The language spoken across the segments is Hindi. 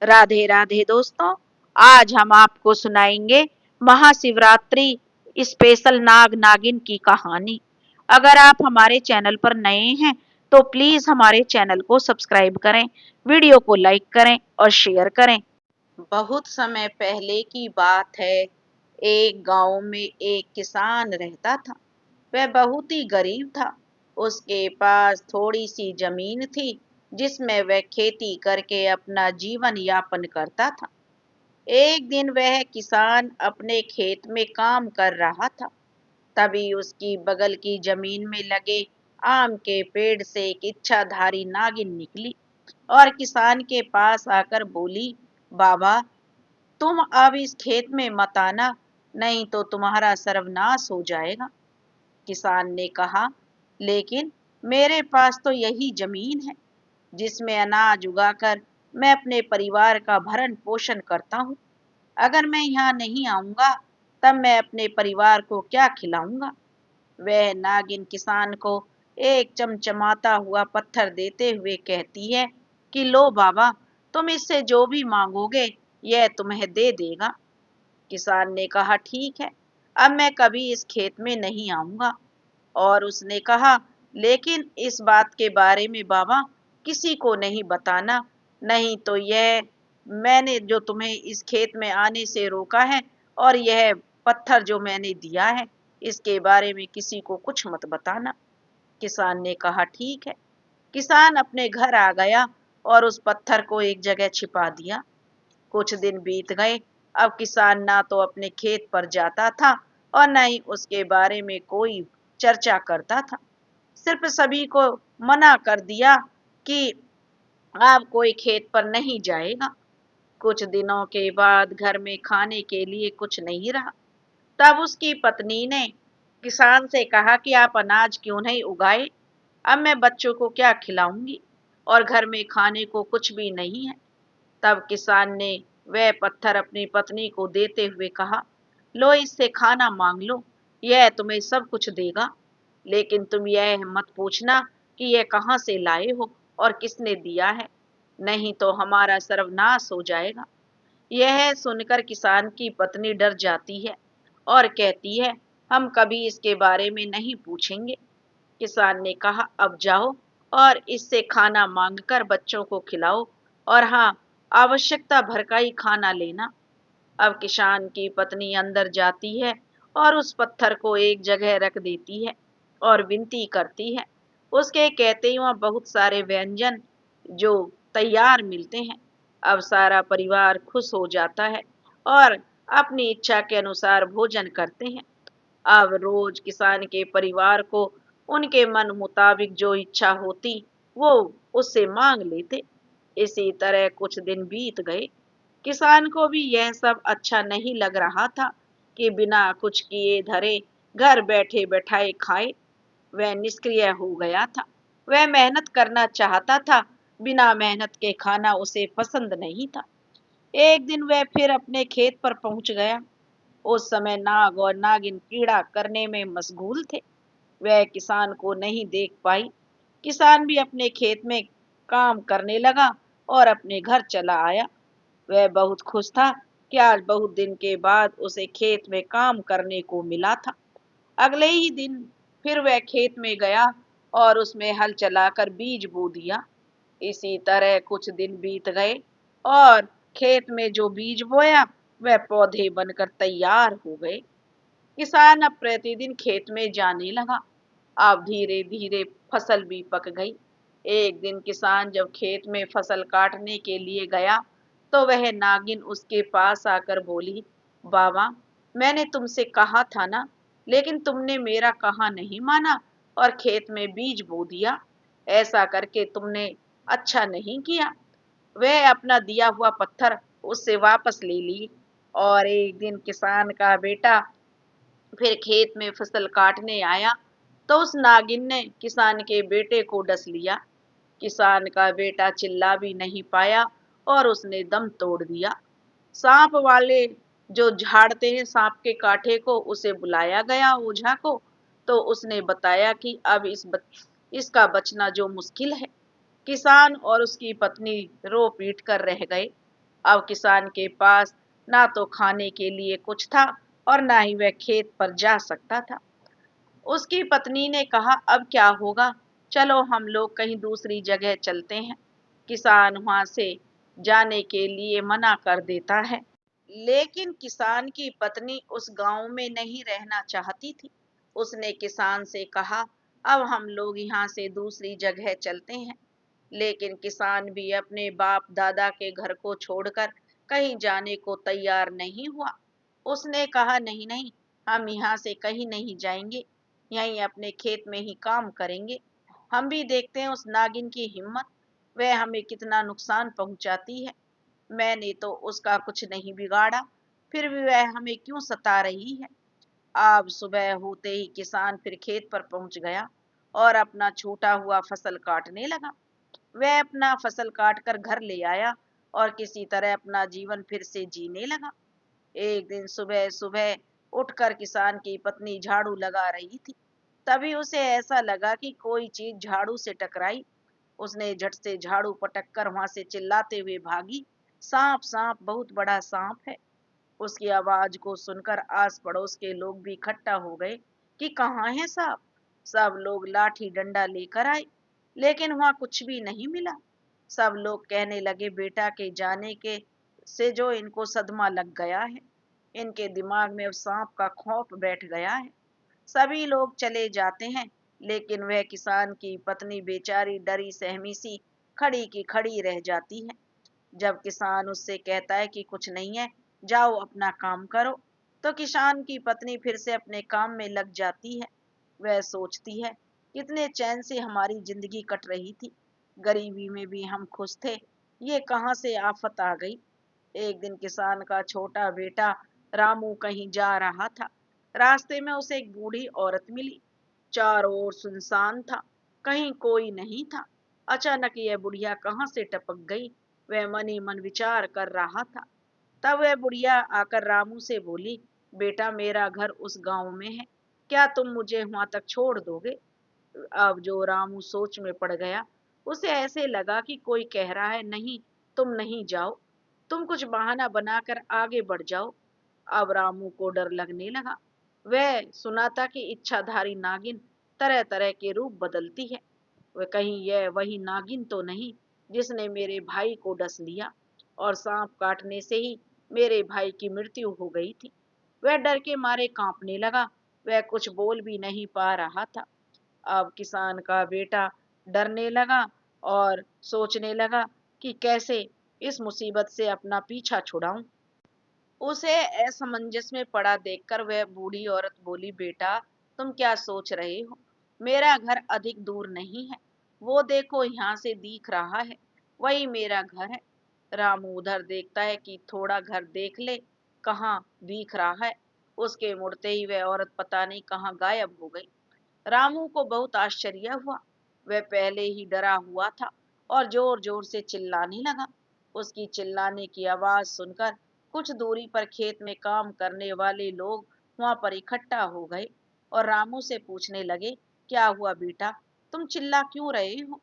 राधे राधे दोस्तों। आज हम आपको सुनाएंगे महाशिवरात्रि स्पेशल नाग नागिन की कहानी। अगर आप हमारे चैनल पर नए हैं तो प्लीज हमारे चैनल को सब्सक्राइब करें, वीडियो को लाइक करें और शेयर करें। बहुत समय पहले की बात है। एक गांव में एक किसान रहता था। वह बहुत ही गरीब था। उसके पास थोड़ी सी जमीन थी जिसमें वह खेती करके अपना जीवन यापन करता था। एक दिन वह किसान अपने खेत में काम कर रहा था। तभी उसकी बगल की जमीन में लगे आम के पेड़ से एक इच्छाधारी नागिन निकली और किसान के पास आकर बोली, बाबा, तुम अब इस खेत में मत आना, नहीं तो तुम्हारा सर्वनाश हो जाएगा। किसान ने कहा, लेकिन मेरे पास तो यही जमीन है जिसमें अनाज उगाकर मैं अपने परिवार का भरण पोषण करता हूँ। अगर मैं यहाँ नहीं आऊंगा तब मैं अपने परिवार को क्या खिलाऊंगा। वह नागिन किसान को एक चमचमाता हुआ पत्थर देते हुए कहती है कि लो बाबा, तुम इससे जो भी मांगोगे यह तुम्हें दे देगा। किसान ने कहा, ठीक है, अब मैं कभी इस खेत में नहीं आऊंगा। और उसने कहा, लेकिन इस बात के बारे में बाबा किसी को नहीं बताना, नहीं तो यह मैंने जो तुम्हें इस खेत में आने से रोका है और यह पत्थर जो मैंने दिया है इसके बारे में किसी को कुछ मत बताना। किसान ने कहा, ठीक है। किसान अपने घर आ गया और उस पत्थर को एक जगह छिपा दिया। कुछ दिन बीत गए। अब किसान ना तो अपने खेत पर जाता था और न ही उसके बारे में कोई चर्चा करता था। सिर्फ सभी को मना कर दिया कि अब कोई खेत पर नहीं जाएगा। कुछ दिनों के बाद घर में खाने के लिए कुछ नहीं रहा। तब उसकी पत्नी ने किसान से कहा कि आप अनाज क्यों नहीं उगाए, अब मैं बच्चों को क्या खिलाऊंगी और घर में खाने को कुछ भी नहीं है। तब किसान ने वह पत्थर अपनी पत्नी को देते हुए कहा, लो, इससे खाना मांग लो, यह तुम्हें सब कुछ देगा। लेकिन तुम यह मत पूछना कि यह कहाँ से लाए हो और किसने दिया है, नहीं तो हमारा सर्वनाश हो जाएगा। यह सुनकर किसान की पत्नी डर जाती है और कहती है, हम कभी इसके बारे में नहीं पूछेंगे। किसान ने कहा, अब जाओ और इससे खाना मांगकर बच्चों को खिलाओ, और हाँ, आवश्यकता भर का ही खाना लेना। अब किसान की पत्नी अंदर जाती है और उस पत्थर को एक जगह रख देती है और विनती करती है। उसके कहते ही वहाँ बहुत सारे व्यंजन जो तैयार मिलते हैं। अब सारा परिवार खुश हो जाता है और अपनी इच्छा के अनुसार भोजन करते हैं। अब रोज किसान के परिवार को उनके मन मुताबिक जो इच्छा होती वो उससे मांग लेते। इसी तरह कुछ दिन बीत गए। किसान को भी यह सब अच्छा नहीं लग रहा था कि बिना कुछ किए धरे घर बैठे बैठाए खाए। वह निष्क्रिय हो गया था। वह मेहनत करना चाहता था, बिना मेहनत के खाना उसे पसंद नहीं था। एक दिन वह फिर अपने खेत पर पहुंच गया। उस समय नाग और नागिन कीड़ा करने में मशगूल थे। वह किसान को नहीं देख पाई। किसान भी अपने खेत में काम करने लगा और अपने घर चला आया। वह बहुत खुश था कि आज बहुत दिन के बाद उसे खेत में काम करने को मिला था। अगले ही दिन फिर वह खेत में गया और उसमें हल चलाकर बीज बो दिया। इसी तरह कुछ दिन बीत गए और खेत में जो बीज बोया वह पौधे बनकर तैयार हो गए। किसान अब प्रतिदिन खेत में जाने लगा। अब धीरे धीरे फसल भी पक गई। एक दिन किसान जब खेत में फसल काटने के लिए गया तो वह नागिन उसके पास आकर बोली, बाबा, मैंने तुमसे कहा था ना, लेकिन तुमने मेरा कहा नहीं माना और खेत में बीज बो दिया। ऐसा करके तुमने अच्छा नहीं किया। वह अपना दिया हुआ पत्थर उससे वापस ले ली। और एक दिन किसान का बेटा फिर खेत में फसल काटने आया तो उस नागिन ने किसान के बेटे को डस लिया। किसान का बेटा चिल्ला भी नहीं पाया और उसने दम तोड़ दिया। सांप वाले जो झाड़ते हैं सांप के कांटे को, उसे बुलाया गया ओझा को। तो उसने बताया कि अब इसका बचना जो मुश्किल है। किसान और उसकी पत्नी रो पीट कर रह गए। अब किसान के पास ना तो खाने के लिए कुछ था और ना ही वह खेत पर जा सकता था। उसकी पत्नी ने कहा, अब क्या होगा, चलो हम लोग कहीं दूसरी जगह चलते हैं। किसान वहां से जाने के लिए मना कर देता है, लेकिन किसान की पत्नी उस गांव में नहीं रहना चाहती थी। उसने किसान से कहा, अब हम लोग यहाँ से दूसरी जगह चलते हैं। लेकिन किसान भी अपने बाप दादा के घर को छोड़कर कहीं जाने को तैयार नहीं हुआ। उसने कहा, नहीं नहीं, हम यहाँ से कहीं नहीं जाएंगे, यहीं अपने खेत में ही काम करेंगे। हम भी देखते हैं उस नागिन की हिम्मत, वह हमें कितना नुकसान पहुंचाती है। मैंने तो उसका कुछ नहीं बिगाड़ा, फिर भी वह हमें क्यों सता रही है। आज सुबह होते ही किसान फिर खेत पर पहुंच गया और अपना छूटा हुआ फसल काटने लगा। वह अपना फसल काट कर घर ले आया और किसी तरह अपना जीवन फिर से जीने लगा। एक दिन सुबह सुबह उठकर किसान की पत्नी झाड़ू लगा रही थी। तभी उसे ऐसा लगा कि कोई चीज झाड़ू से टकराई। उसने झट से झाड़ू पटक कर वहां से चिल्लाते हुए भागी, सांप सांप, बहुत बड़ा सांप है। उसकी आवाज को सुनकर आस पड़ोस के लोग भी इकट्ठा हो गए कि कहाँ है सांप। सब लोग लाठी डंडा लेकर आए, लेकिन वहां कुछ भी नहीं मिला। सब लोग कहने लगे, बेटा के जाने के से जो इनको सदमा लग गया है, इनके दिमाग में उस सांप का खौफ बैठ गया है। सभी लोग चले जाते हैं, लेकिन वह किसान की पत्नी बेचारी डरी सहमी सी खड़ी की खड़ी रह जाती है। जब किसान उससे कहता है कि कुछ नहीं है, जाओ अपना काम करो, तो किसान की पत्नी फिर से अपने काम में लग जाती है। वह सोचती है, कितने चैन से हमारी जिंदगी कट रही थी, गरीबी में भी हम खुश थे, ये कहाँ से आफत आ गई। एक दिन किसान का छोटा बेटा रामू कहीं जा रहा था। रास्ते में उसे एक बूढ़ी औरत मिली। चारों ओर सुनसान था, कहीं कोई नहीं था। अचानक यह बुढ़िया कहाँ से टपक गई, वह मन ही मन विचार कर रहा था। तब वह बुढ़िया आकर रामू से बोली, बेटा मेरा घर उस गांव में है, क्या तुम मुझे वहां तक छोड़ दोगे। अब जो रामू सोच में पड़ गया, उसे ऐसे लगा कि कोई कह रहा है, नहीं तुम नहीं जाओ, तुम कुछ बहाना बनाकर आगे बढ़ जाओ। अब रामू को डर लगने लगा। वह सुना था कि इच्छाधारी नागिन तरह तरह के रूप बदलती है। वह कहीं यह वही नागिन तो नहीं जिसने मेरे भाई को डस लिया और सांप काटने से ही मेरे भाई की मृत्यु हो गई थी। वह डर के मारे कांपने लगा, वह कुछ बोल भी नहीं पा रहा था। अब किसान का बेटा डरने लगा और सोचने लगा कि कैसे इस मुसीबत से अपना पीछा छुड़ाऊं। उसे असमंजस में पड़ा देखकर वह बूढ़ी औरत बोली, बेटा तुम क्या सोच रहे हो, मेरा घर अधिक दूर नहीं है, वो देखो यहाँ से दिख रहा है, वही मेरा घर है। रामू उधर देखता है कि थोड़ा घर देख ले, कहाँ दिख रहा है। उसके मुड़ते ही वह औरत पता नहीं कहाँ गायब हो गई। रामू को बहुत आश्चर्य हुआ। वह पहले ही डरा हुआ था और जोर जोर से चिल्लाने लगा। उसकी चिल्लाने की आवाज सुनकर कुछ दूरी पर खेत में काम करने वाले लोग वहां पर इकट्ठा हो गए और रामू से पूछने लगे, क्या हुआ बेटा, तुम चिल्ला क्यों रहे हो।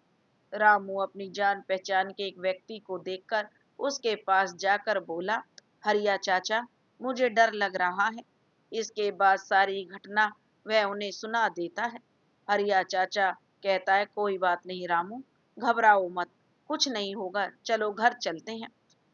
रामू अपनी जान पहचान के एक व्यक्ति को देखकर उसके पास जाकर बोला, हरिया चाचा, मुझे डर लग रहा है। इसके बाद सारी घटना वह उन्हें सुना देता है। हरिया चाचा कहता है, कोई बात नहीं रामू, घबराओ मत, कुछ नहीं होगा, चलो घर चलते हैं।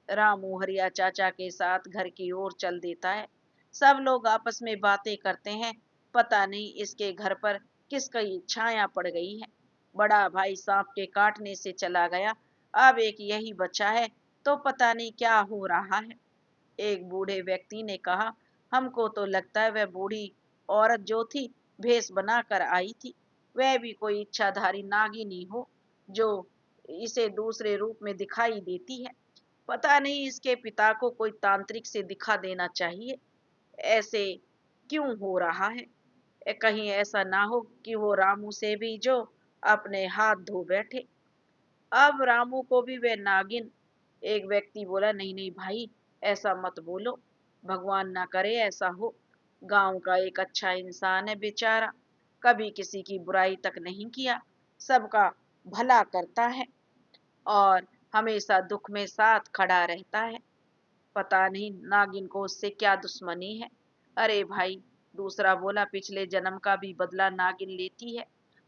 रामू हरिया चाचा के साथ घर की ओर चल देता है। सब लोग आपस में बातें करते हैं, पता नहीं इसके घर पर किसकी छाया पड़ गई है। बड़ा भाई सांप के काटने से चला गया, अब एक यही बचा है, तो पता नहीं क्या हो रहा है। एक बूढ़े व्यक्ति ने कहा, हमको तो लगता है वह बूढ़ी औरत जो थी भेष बनाकर आई थी, वह भी कोई इच्छाधारी नागिनी हो जो इसे दूसरे रूप में दिखाई देती है। पता नहीं इसके पिता को कोई तांत्रिक से दिखा देना चाहिए, ऐसे क्यों हो रहा है। कहीं ऐसा ना हो कि वो रामू से भी जो अपने हाथ धो बैठे। अब रामू को भी वह नागिन। एक व्यक्ति बोला, नहीं नहीं भाई, ऐसा मत बोलो, भगवान ना करे ऐसा हो। गांव का एक अच्छा इंसान है बेचारा, कभी किसी की बुराई तक नहीं किया, सबका भला करता है और हमेशा दुख में साथ खड़ा रहता है। पता नहीं नागिन को उससे क्या दुश्मनी है। अरे भाई, दूसरा बोला, पिछले जन्म का भी बदला नागिन लेती है।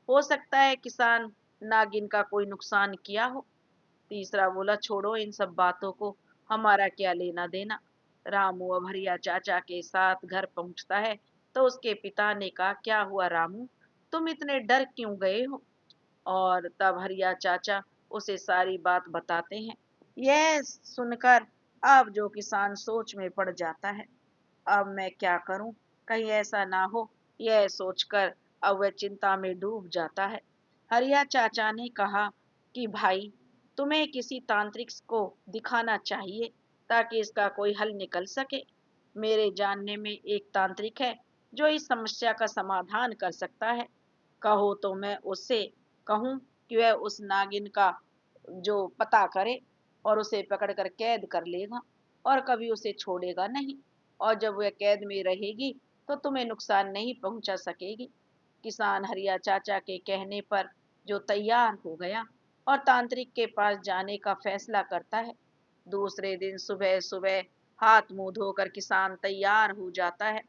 हो सकता है किसान नागिन का कोई नुकसान किया हो। तीसरा बोला, छोड़ो इन सब बातों को, हमारा क्या लेना देना। रामू अब हरिया चाचा के साथ घर पहुंचता है तो उसके पिता ने कहा, क्या हुआ रामू, तुम इतने डर क्यों गए हो? और तब हरिया चाचा उसे सारी बात बताते हैं। यह सुनकर अब जो किसान सोच में पड़ जाता है, अब मैं क्या करूं, कहीं ऐसा ना हो, यह सोचकर अब वह चिंता में डूब जाता है। हरिया चाचा ने कहा कि भाई, तुम्हें किसी तांत्रिक को दिखाना चाहिए ताकि इसका कोई हल निकल सके। मेरे जानने में एक तांत्रिक है जो इस समस्या का समाधान कर सकता है। कहो तो मैं उससे कहूं कि वह उस नागिन का जो पता करे और उसे पकड़कर कैद कर लेगा और कभी उसे छोड़ेगा नहीं, और जब वह कैद में रहेगी तो तुम्हें नुकसान नहीं पहुंचा सकेगी। किसान हरिया चाचा के कहने पर जो तैयार हो गया और तांत्रिक के पास जाने का फैसला करता है। दूसरे दिन सुबह सुबह हाथ मुंह धोकर किसान तैयार हो जाता है।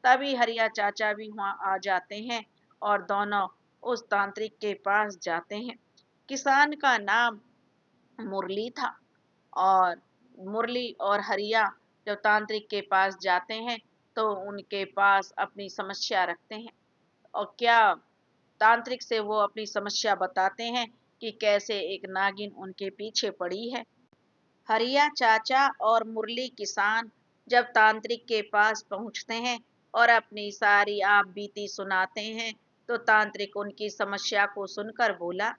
तभी हरिया चाचा भी वहां आ जाते हैं और दोनों उस तांत्रिक के पास जाते हैं। किसान का नाम मुरली था, और मुरली और हरिया जब तांत्रिक के पास जाते हैं तो उनके पास अपनी समस्या रखते हैं, और क्या तांत्रिक से वो अपनी समस्या बताते हैं कि कैसे एक नागिन उनके पीछे पड़ी है। हरिया चाचा और मुरली किसान जब तांत्रिक के पास पहुंचते हैं और अपनी सारी आप बीती सुनाते हैं तो तांत्रिक उनकी समस्या को सुनकर बोला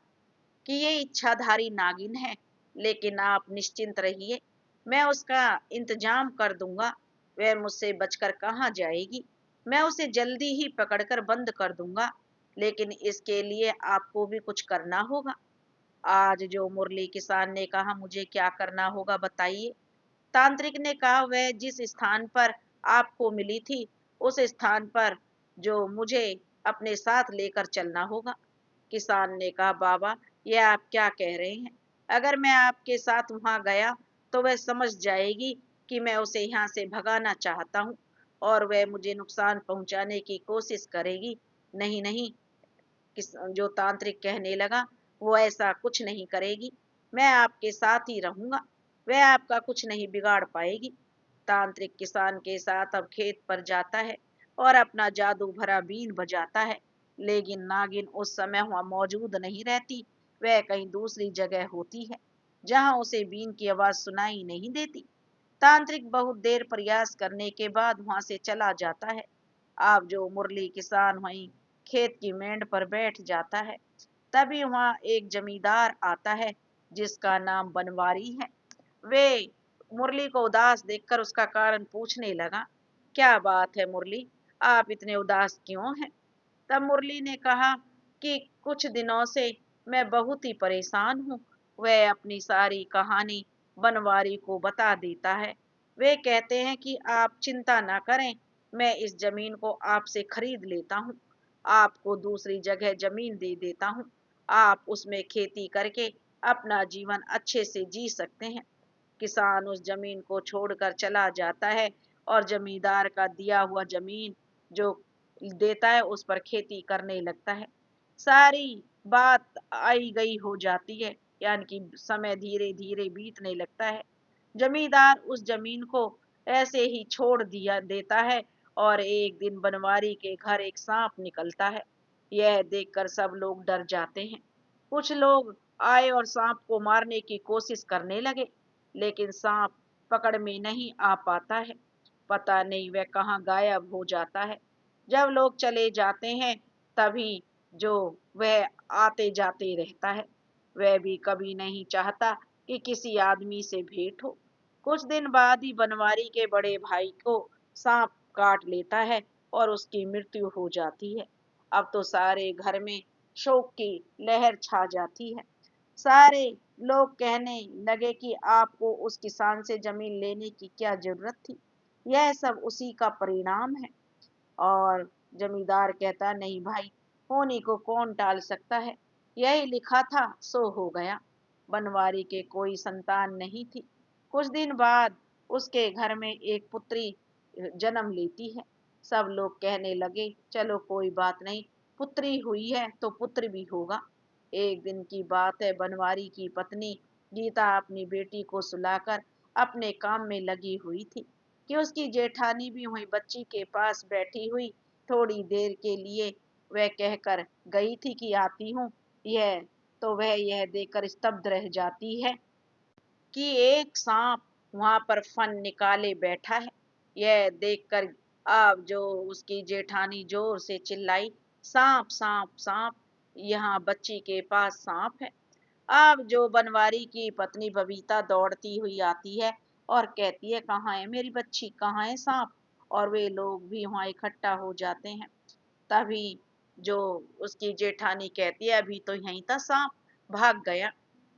कि ये इच्छाधारी नागिन है, लेकिन आप निश्चिंत रहिए, मैं उसका इंतजाम कर दूंगा। वह मुझसे बचकर कहाँ जाएगी, मैं उसे जल्दी ही पकड़कर बंद कर दूंगा, लेकिन इसके लिए आपको भी कुछ करना होगा। आज जो मुरली किसान ने कहा, मुझे क्या करना होगा बताइए। तांत्रिक ने कहा, वह जिस स्थान पर आपको मिली थी उस स्थान पर जो मुझे अपने साथ लेकर चलना होगा। किसान ने कहा, बाबा, यह आप क्या कह रहे हैं? अगर मैं आपके साथ वहां गया तो वह समझ जाएगी कि मैं उसे यहाँ से भगाना चाहता हूँ और वह मुझे नुकसान पहुंचाने की कोशिश करेगी। नहीं नहीं, जो तांत्रिक कहने लगा, वो ऐसा कुछ नहीं करेगी, मैं आपके साथ ही रहूंगा, वह आपका कुछ नहीं बिगाड़ पाएगी। तांत्रिक किसान के साथ अब खेत पर जाता है और अपना जादू भरा बीन बजाता है, लेकिन नागिन उस समय वहां मौजूद नहीं रहती, वह कहीं दूसरी जगह होती है जहां उसे बीन की आवाज सुनाई नहीं देती। तांत्रिक बहुत देर प्रयास करने के बाद वहां से चला जाता है। अब जो मुरली किसान वहीं खेत की मेंढ पर बैठ जाता है, तभी वहां एक जमींदार आता है जिसका नाम बनवारी है। वे मुरली को उदास देखकर उसका कारण पूछने लगा, क्या बात है मुरली, आप इतने उदास क्यों हैं? तब मुरली ने कहा कि कुछ दिनों से मैं बहुत ही परेशान हूँ। वह अपनी सारी कहानी बनवारी को बता देता है। वे कहते हैं कि आप चिंता ना करें, मैं इस जमीन को आपसे खरीद लेता हूँ, आपको दूसरी जगह जमीन दे देता हूँ, आप उसमें खेती करके अपना जीवन अच्छे से जी सकते हैं। किसान उस जमीन को छोड़कर चला जाता है और जमींदार का दिया हुआ जमीन जो देता है उस पर खेती करने लगता है। सारी बात आई गई हो जाती है, यानी कि समय धीरे धीरे बीतने लगता है। जमींदार उस जमीन को ऐसे ही छोड़ दिया देता है और एक दिन बनवारी के घर एक सांप निकलता है। यह देखकर सब लोग डर जाते हैं। कुछ लोग आए और सांप को मारने की कोशिश करने लगे, लेकिन सांप पकड़ में नहीं आ पाता है। पता नहीं वह कहाँ गायब हो जाता है। जब लोग चले जाते हैं तभी जो वह आते जाते रहता है। वह भी कभी नहीं चाहता कि किसी आदमी से भेंट हो। कुछ दिन बाद ही बनवारी के बड़े भाई को सांप काट लेता है और उसकी मृत्यु हो जाती है। अब तो सारे घर में शोक की लहर छा जाती है। सारे लोग कहने लगे कि आपको उस किसान से जमीन लेने की क्या जरूरत थी, यह सब उसी का परिणाम है। और जमींदार कहता, नहीं भाई, होनी को कौन टाल सकता है, यही लिखा था सो हो गया। बनवारी के कोई संतान नहीं थी। कुछ दिन बाद उसके घर में एक पुत्री जन्म लेती है। सब लोग कहने लगे, चलो कोई बात नहीं, पुत्री हुई है तो पुत्र भी होगा। एक दिन की बात है, बनवारी की पत्नी गीता अपनी बेटी को सुलाकर अपने काम में लगी हुई थी कि उसकी जेठानी भी वहीं बच्ची के पास बैठी हुई थोड़ी देर के लिए वह कहकर गई थी कि आती हूँ। यह तो वह यह देखकर स्तब्ध रह जाती है कि एक सांप वहां पर फन निकाले बैठा है। यह देखकर अब जो उसकी जेठानी जोर से चिल्लाई, सांप सांप सांप, यहाँ बच्ची के पास सांप है। अब जो बनवारी की पत्नी बबीता दौड़ती हुई आती है और कहती है, कहाँ है मेरी बच्ची, कहाँ है सांप। और वे लोग भी वहां इकट्ठा हो जाते हैं। तभी जो उसकी जेठानी कहती है, अभी तो यहीं था सांप, भाग गया।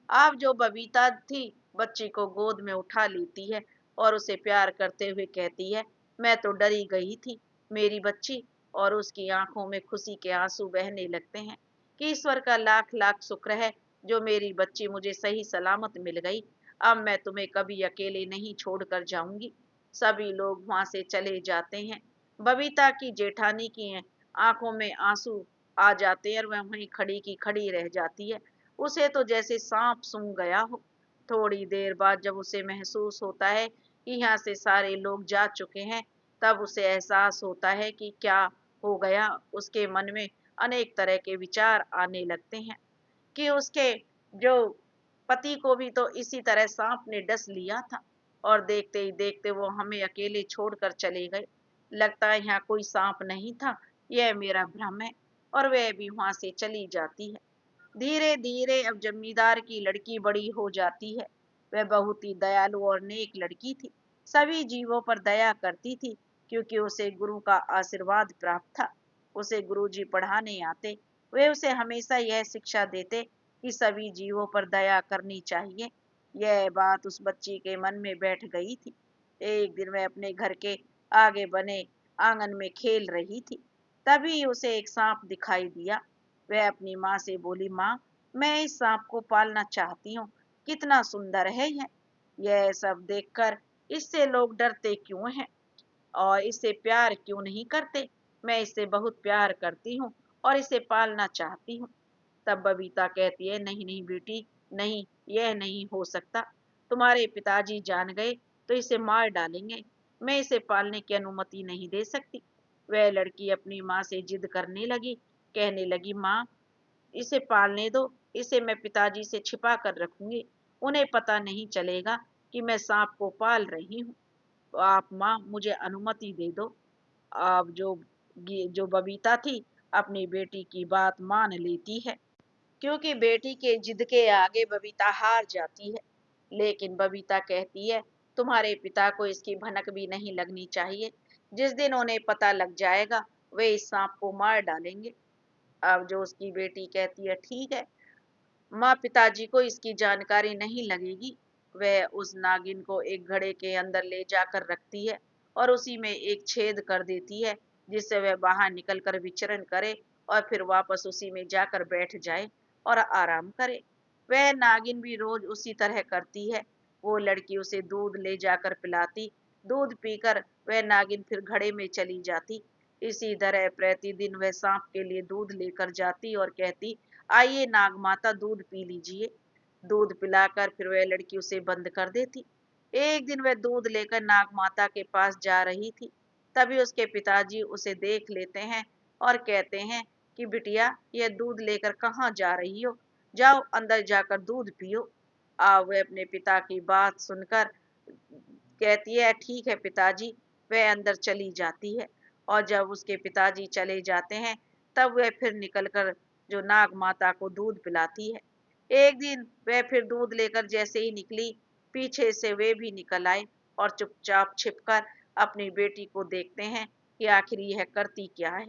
अब जो बबीता थी बच्ची को गोद में उठा लेती है और उसे प्यार करते हुए कहती है, मैं तो डरी गई थी मेरी बच्ची। और उसकी आंखों में खुशी के आंसू बहने लगते हैं कि ईश्वर का लाख लाख शुक्र है जो मेरी बच्ची मुझे सही सलामत मिल गई। अब मैं तुम्हें कभी अकेले नहीं छोड़कर जाऊंगी। सभी लोग वहां से चले जाते हैं। बबीता की जेठानी की आंखों में आंसू आ जाते हैं और वह वहीं खड़ी की खड़ी रह जाती है। उसे तो जैसे सांप सूंघ गया हो। थोड़ी देर बाद जब उसे महसूस होता है कि यहाँ से सारे लोग जा चुके हैं, तब उसे एहसास होता है कि क्या हो गया। उसके मन में अनेक तरह के विचार आने लगते हैं कि उसके जो पति को भी तो इसी तरह सांप ने डस लिया था और देखते ही देखते वो हमें अकेले छोड़कर चले गए। लगता है यहाँ कोई सांप नहीं था, यह मेरा भ्रम है। और वह भी वहां से चली जाती है। धीरे धीरे अब जमींदार की लड़की बड़ी हो जाती है। वह बहुत ही दयालु और नेक लड़की थी। सभी जीवों पर दया करती थी क्योंकि उसे गुरु का आशीर्वाद प्राप्त था। उसे गुरुजी पढ़ाने आते। वे उसे हमेशा यह शिक्षा देते कि सभी जीवों पर दया करनी चाहिए। यह बात उस बच्ची के मन में बैठ गई थी। एक दिन वह अपने घर के आगे बने आंगन में खेल रही थी। तभी उसे एक सांप दिखाई दिया। वह अपनी माँ से बोली, माँ, मैं इस सांप को पालना चाहती हूँ, कितना सुंदर है यह सब देखकर इससे लोग डरते क्यों हैं और इससे प्यार क्यों नहीं करते। मैं इससे बहुत प्यार करती हूँ और इसे पालना चाहती हूँ। तब बबीता कहती है, नहीं नहीं बेटी, नहीं, यह नहीं हो सकता। तुम्हारे पिताजी जान गए तो इसे मार डालेंगे। मैं इसे पालने की अनुमति नहीं दे सकती। वह लड़की अपनी माँ से जिद करने लगी, कहने लगी, माँ, इसे पालने दो, इसे मैं पिताजी से छिपा कर रखूंगी। उन्हें पता नहीं चलेगा कि मैं सांप को पाल रही हूँ। तो आप माँ मुझे अनुमति दे दो। अब जो बबीता थी अपनी बेटी की बात मान लेती है क्योंकि बेटी के जिद के आगे बबीता हार जाती है। लेकिन बबीता कहती है, तुम्हारे पिता को इसकी भनक भी नहीं लगनी चाहिए। जिस दिन उन्हें पता लग जाएगा वे इस सांप को मार डालेंगे। अब जो उसकी बेटी कहती है, ठीक है माँ, पिताजी को इसकी जानकारी नहीं लगेगी। वह उस नागिन को एक घड़े के अंदर ले जाकर रखती है और उसी में एक छेद कर देती है जिससे वह बाहर निकलकर विचरण करे और फिर वापस उसी में जाकर बैठ जाए और आराम करे। वह नागिन भी रोज उसी तरह करती है। वो लड़की उसे दूध ले जाकर पिलाती। दूध पीकर वह नागिन फिर घड़े में चली जाती। इसी तरह प्रतिदिन वह सांप के लिए दूध लेकर जाती और कहती, आइए नाग माता, दूध पी लीजिए। दूध पिलाकर फिर वह लड़की उसे बंद कर देती। एक दिन वह दूध लेकर नाग माता के पास जा रही थी। तभी उसके पिताजी उसे देख लेते हैं और कहते हैं कि बिटिया, यह दूध लेकर कहाँ जा रही हो, जाओ अंदर जाकर दूध पियो। वह अपने पिता की बात सुनकर कहती है, ठीक है पिताजी। वह अंदर चली जाती है और जब उसके पिताजी चले जाते हैं तब वह फिर निकलकर जो नाग माता को दूध पिलाती है। एक दिन वह फिर दूध लेकर जैसे ही निकली, पीछे से वे भी निकल आए और चुपचाप छिपकर अपनी बेटी को देखते हैं कि आखिर यह करती क्या है।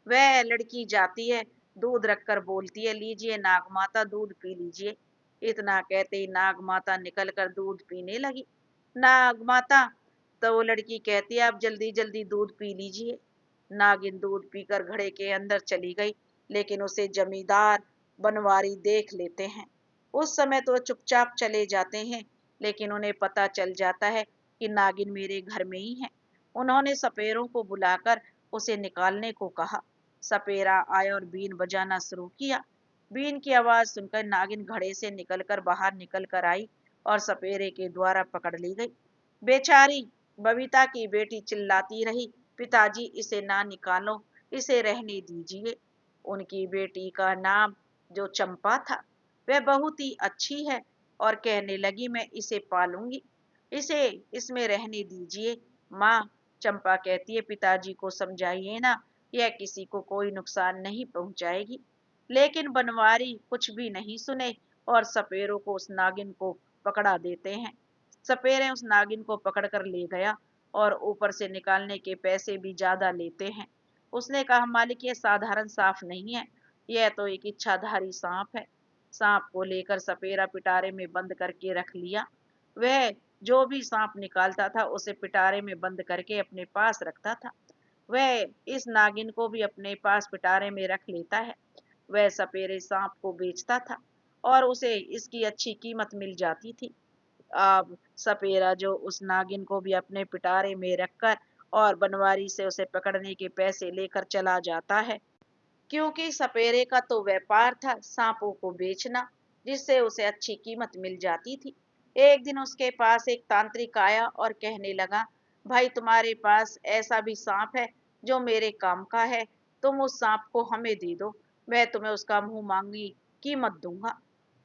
वह लड़की जाती है, दूध रखकर बोलती है, लीजिए नाग माता, दूध पी लीजिए। इतना कहते ही नाग माता निकलकर दूध पीने लगी। नाग माता, तो वो लड़की कहती है, आप जल्दी जल्दी दूध पी लीजिए। नागिन दूध पीकर घड़े के अंदर चली गई, लेकिन उसे जमींदार बनवारी देख लेते हैं। उस समय तो चुपचाप चले जाते हैं, लेकिन उन्हें पता चल जाता है कि नागिन मेरे घर में ही है। उन्होंने सपेरों को बुलाकर उसे निकालने को कहा। सपेरा आया और बीन बजाना शुरू किया। बीन की आवाज सुनकर नागिन घड़े से निकलकर बाहर निकल कर आई और सपेरे के द्वारा पकड़ ली गई। बेचारी बबीता की बेटी चिल्लाती रही, पिताजी इसे ना निकालो, इसे रहने दीजिए। उनकी बेटी का नाम जो चंपा था, वह बहुत ही अच्छी है और कहने लगी मैं इसे पालूंगी, इसे इसमें रहने दीजिए। माँ, चंपा कहती है पिताजी को समझाइए ना, यह किसी को कोई नुकसान नहीं पहुंचाएगी। लेकिन बनवारी कुछ भी नहीं सुने और सपेरों को उस नागिन को पकड़ा देते हैं। सपेरे उस नागिन को पकड़कर ले गया और ऊपर से निकालने के पैसे भी ज्यादा लेते हैं। उसने कहा मालिक ये साधारण सांप नहीं है, यह तो एक इच्छाधारी सांप है। सांप को लेकर सपेरा पिटारे में बंद करके रख लिया। वह जो भी सांप निकालता था उसे पिटारे में बंद करके अपने पास रखता था। वह इस नागिन को भी अपने पास पिटारे में रख लेता है। वह सपेरे सांप को बेचता था और उसे इसकी अच्छी कीमत मिल जाती थी। अब सपेरा जो उस नागिन को भी अपने पिटारे में रखकर और बनवारी से उसे पकड़ने के पैसे लेकर चला जाता है, क्योंकि सपेरे का तो व्यापार था सांपों को बेचना, जिससे उसे अच्छी कीमत मिल जाती थी। एक दिन उसके पास एक तांत्रिक आया और कहने लगा, भाई तुम्हारे पास ऐसा भी सांप है जो मेरे काम का है, तुम उस सांप को हमें दे दो, मैं तुम्हें उसका मुंह मांगी कीमत दूंगा।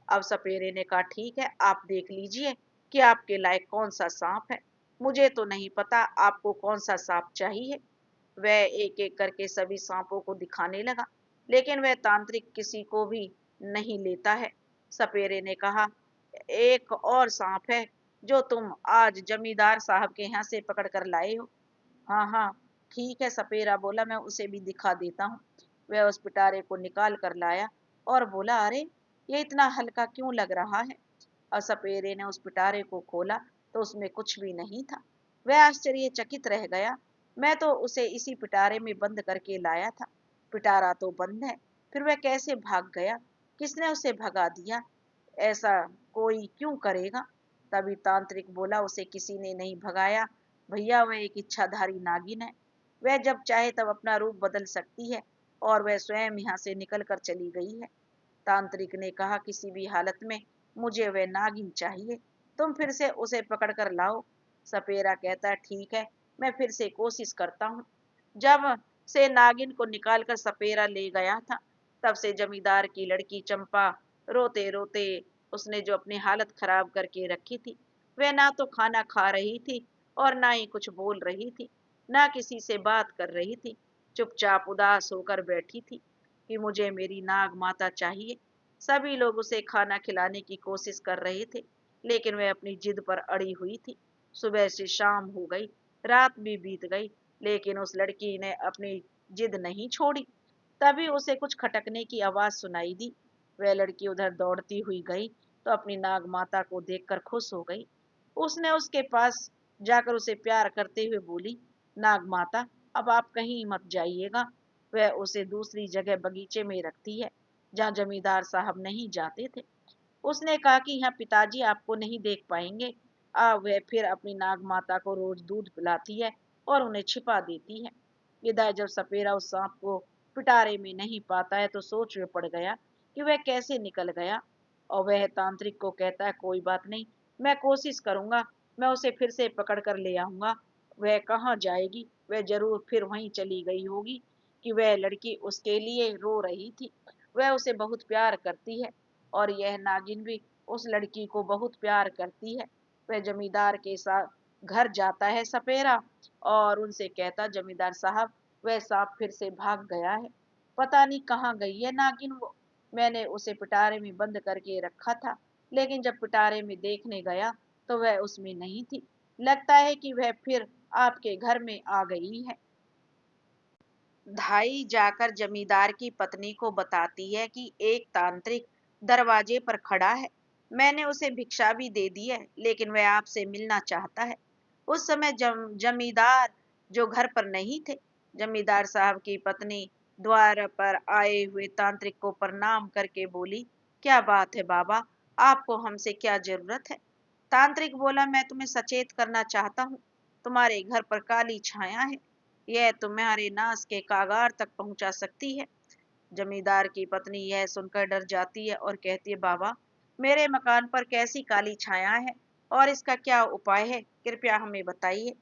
अब सपेरे ने कहा ठीक है, आप देख लीजिए कि आपके लायक कौन सा सांप है, मुझे तो नहीं पता आपको कौन सा सांप चाहिए। वह एक एक करके सभी सांपों को दिखाने लगा, लेकिन वह तांत्रिक किसी को भी नहीं लेता है। सपेरे ने कहा एक और सांप है जो तुम आज जमींदार साहब के यहाँ से पकड़ कर लाए हो। हाँ हाँ ठीक है, सपेरा बोला, मैं उसे भी दिखा देता हूँ। वह उस पिटारे को निकाल कर लाया और बोला अरे ये इतना हल्का क्यों लग रहा है। और सपेरे ने उस पिटारे को खोला तो उसमें कुछ भी नहीं था। वह आश्चर्यचकित रह गया। मैं तो उसे इसी पिटारे में बंद करके लाया था, पिटारा तो बंद है, फिर वह कैसे भाग गया, किसने उसे भगा दिया, ऐसा कोई क्यों करेगा। तभी तांत्रिक बोला उसे किसी ने नहीं भगाया भैया, वह एक इच्छाधारी नागिन है, वह जब चाहे तब अपना रूप बदल सकती है और वह स्वयं यहाँ से निकल कर चली गई है। तांत्रिक ने कहा किसी भी हालत में मुझे वह नागिन चाहिए, तुम फिर से उसे पकड़ कर लाओ। सपेरा कहता है ठीक है, मैं फिर से कोशिश करता हूँ। जब से नागिन को निकालकर सपेरा ले गया था, तब से जमींदार की लड़की चंपा रोते रोते, उसने जो अपनी हालत खराब करके रखी थी, वह ना तो खाना खा रही थी और ना ही कुछ बोल रही थी, ना किसी से बात कर रही थी, चुपचाप उदास होकर बैठी थी कि मुझे मेरी नाग माता चाहिए। सभी लोग उसे खाना खिलाने की कोशिश कर रहे थे, लेकिन वह अपनी जिद पर अड़ी हुई थी। सुबह से शाम हो गई, रात भी बीत गई, लेकिन उस लड़की ने अपनी जिद नहीं छोड़ी। तभी उसे कुछ खटकने की आवाज सुनाई दी। वह लड़की उधर दौड़ती हुई गई तो अपनी नाग माता को देखकर खुश हो गई। उसने उसके पास जाकर उसे प्यार करते हुए बोली, नाग माता अब आप कहीं मत जाइएगा। वह उसे दूसरी जगह बगीचे में रखती है जहाँ जमींदार साहब नहीं जाते थे। उसने कहा कि यहाँ पिताजी आपको नहीं देख पाएंगे। वह फिर अपनी नाग माता को रोज दूध पिलाती है और उन्हें छिपा देती है। इधर जब सपेरा उस सांप को पिटारे में नहीं पाता है तो सोच में पड़ गया कि वह कैसे निकल गया, और वह तांत्रिक को कहता है कोई बात नहीं, मैं कोशिश करूंगा, मैं उसे फिर से पकड़ कर ले आऊंगा। वह कहाँ जाएगी, वह जरूर फिर वहीं चली गई होगी कि वह लड़की उसके लिए रो रही थी। वह उसे बहुत प्यार करती है और यह नागिन भी उस लड़की को बहुत प्यार करती है। वह जमींदार के साथ घर जाता है सपेरा और उनसे कहता जमींदार साहब वह सांप फिर से भाग गया है, पता नहीं कहाँ गई है नागिन वो, मैंने उसे पिटारे में बंद करके रखा था, लेकिन जब पिटारे में देखने गया तो वह उसमें नहीं थी, लगता है कि वह फिर आपके घर में आ गई है। धाई जाकर जमींदार की पत्नी को बताती है कि एक तांत्रिक दरवाजे पर खड़ा है, मैंने उसे भिक्षा भी दे दी है, लेकिन वह आपसे मिलना चाहता है। उस समय जमींदार जो घर पर नहीं थे। जमींदार साहब की पत्नी द्वार पर आए हुए तांत्रिक को प्रणाम करके बोली, क्या बात है बाबा, आपको हमसे क्या जरूरत है। तांत्रिक बोला, मैं तुम्हें सचेत करना चाहता हूँ, तुम्हारे घर पर काली छाया है, यह तुम्हारे नाश के कागार तक पहुंचा सकती है। जमींदार की पत्नी यह सुनकर डर जाती है और कहती है, बाबा, मेरे मकान पर कैसी काली छाया है और इसका क्या उपाय है, कृपया हमें बताइए।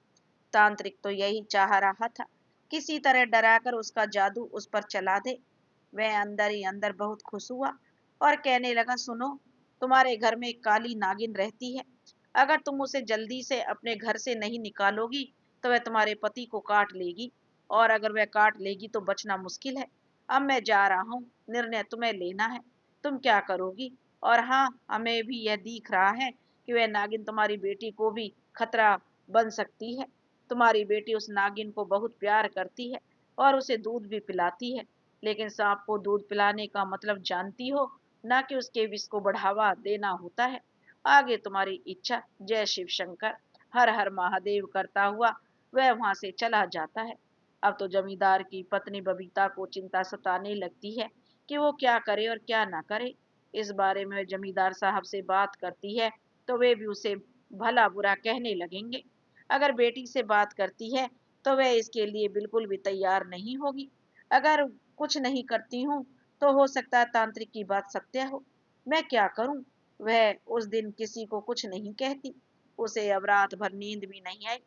तांत्रिक तो यही चाह रहा था, किसी तरह डराकर उसका जादू उस पर चला दे। वह अंदर ही अंदर बहुत खुश हुआ और कहने लगा, सुनो, तुम्हारे घर में एक काली नागिन रहती है, अगर तुम उसे जल्दी से अपने घर से नहीं निकालोगी तो वह तुम्हारे पति को काट लेगी, और अगर वह काट लेगी तो बचना मुश्किल है। अब मैं जा रहा हूँ, निर्णय तुम्हें लेना है, तुम क्या करोगी। और हाँ, हमें भी यह दिख रहा है कि वह नागिन तुम्हारी बेटी को भी खतरा बन सकती है। तुम्हारी बेटी उस नागिन को बहुत प्यार करती है और उसे दूध भी पिलाती है, लेकिन सांप को दूध पिलाने का मतलब जानती हो, ना कि उसके विष को बढ़ावा देना होता है। आगे तुम्हारी इच्छा। जय शिव शंकर। हर हर महादेव करता हुआ वह वहां से चला जाता है। अब तो जमींदार की पत्नी बबीता को चिंता सताने लगती है कि वो क्या करे और क्या ना करे। इस बारे में जमींदार साहब से बात करती है तो वे भी उसे भला बुरा कहने लगेंगे। अगर बेटी से बात करती है तो वह इसके लिए बिल्कुल भी तैयार नहीं होगी। अगर कुछ नहीं करती हूँ तो हो सकता है तांत्रिक की बात सत्य हो। मैं क्या करूं। वह उस दिन किसी को कुछ नहीं कहती। उसे अब रात भर नींद भी नहीं आई।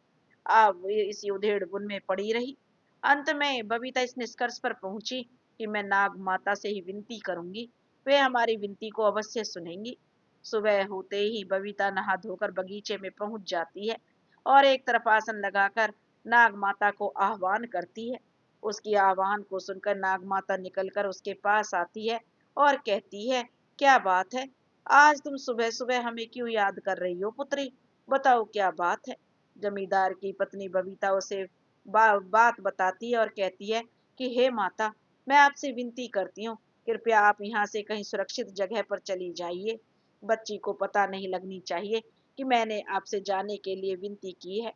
अब वो इसी उधेड़ बुन में पड़ी रही। अंत में बबीता इस निष्कर्ष पर पहुंची कि मैं नाग माता से ही विनती करूंगी, वे हमारी विनती को अवश्य सुनेंगी। सुबह होते ही बबीता नहा धोकर बगीचे में पहुंच जाती है और एक तरफ आसन लगाकर नाग माता को आह्वान करती है। उसकी आह्वान को सुनकर नाग माता निकलकर उसके पास आती है और कहती है, क्या बात है, आज तुम सुबह सुबह हमें क्यों याद कर रही हो पुत्री, बताओ क्या बात है। जमींदार की पत्नी बबीता उसे बात बताती है और कहती है कि हे माता, मैं आपसे विनती करती हूँ, कृपया आप यहाँ से कहीं सुरक्षित जगह पर चली जाइए। बच्ची को पता नहीं लगनी चाहिए कि मैंने आपसे जाने के लिए विनती की है।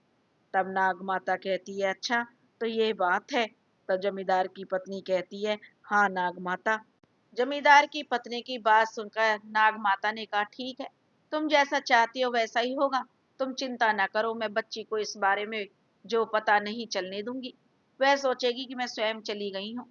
तब नाग माता कहती है, अच्छा, तो ये बात है। तब जमींदार की पत्नी कहती है, हाँ नाग माता। जमींदार की पत्नी की बात सुनकर नाग माता ने कहा, ठीक है, तुम जैसा चाहती हो वैसा ही होगा। तुम चिंता ना करो, मैं बच्ची को इस बारे में जो पता नहीं चलने दूंगी। वह सोचेगी कि मैं स्वयं चली गई हूँ।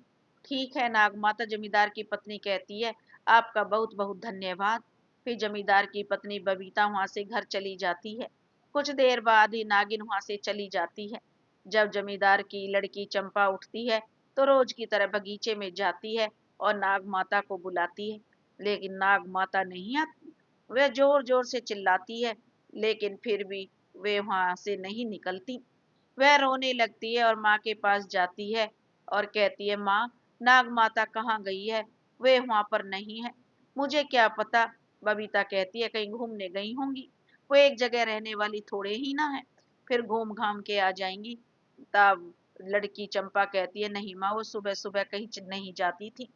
ठीक है नाग माता, जमींदार की पत्नी कहती है, आपका बहुत बहुत धन्यवाद। फिर जमींदार की पत्नी बबीता वहां से घर चली जाती है। कुछ देर बाद ही नागिन वहां से चली जाती है। जब जमींदार की लड़की चंपा उठती है तो रोज की तरह बगीचे में जाती है और नाग माता को बुलाती है, लेकिन नाग माता नहीं आती। वह जोर जोर से चिल्लाती है, लेकिन फिर भी वे वहां से नहीं निकलती। वह रोने लगती है और माँ के पास जाती है और कहती है, माँ, नाग माता कहाँ गई है, वे वहां पर नहीं है। मुझे क्या पता, बबीता कहती है, कहीं घूमने गई होंगी, वो एक जगह रहने वाली थोड़े ही ना है, फिर घूम घाम के आ जाएंगी। तब लड़की चंपा कहती है, नहीं माँ, वो सुबह सुबह कहीं नहीं जाती थी।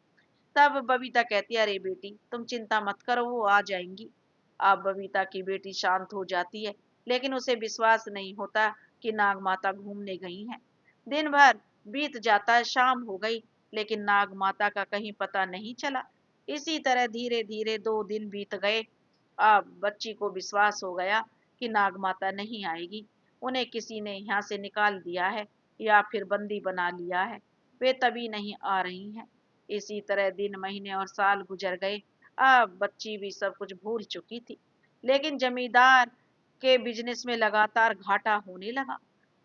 तब बबीता कहती है, अरे बेटी, तुम चिंता मत करो, वो आ जाएंगी। अब बबीता की बेटी शांत हो जाती है, लेकिन उसे विश्वास नहीं होता कि नाग माता घूमने गई हैं। दिन भर बीत जाता है, शाम हो गई, लेकिन नाग माता का कहीं पता नहीं चला। इसी तरह धीरे धीरे 2 दिन बीत गए। अब बच्ची को विश्वास हो गया कि नाग माता नहीं आएगी, उन्हें किसी ने यहाँ से निकाल दिया है या फिर बंदी बना लिया है, वे तभी नहीं आ रही हैं। इसी तरह दिन महीने और साल गुजर गए। अब बच्ची भी सब कुछ भूल चुकी थी, लेकिन जमींदार के बिजनेस में लगातार घाटा होने लगा।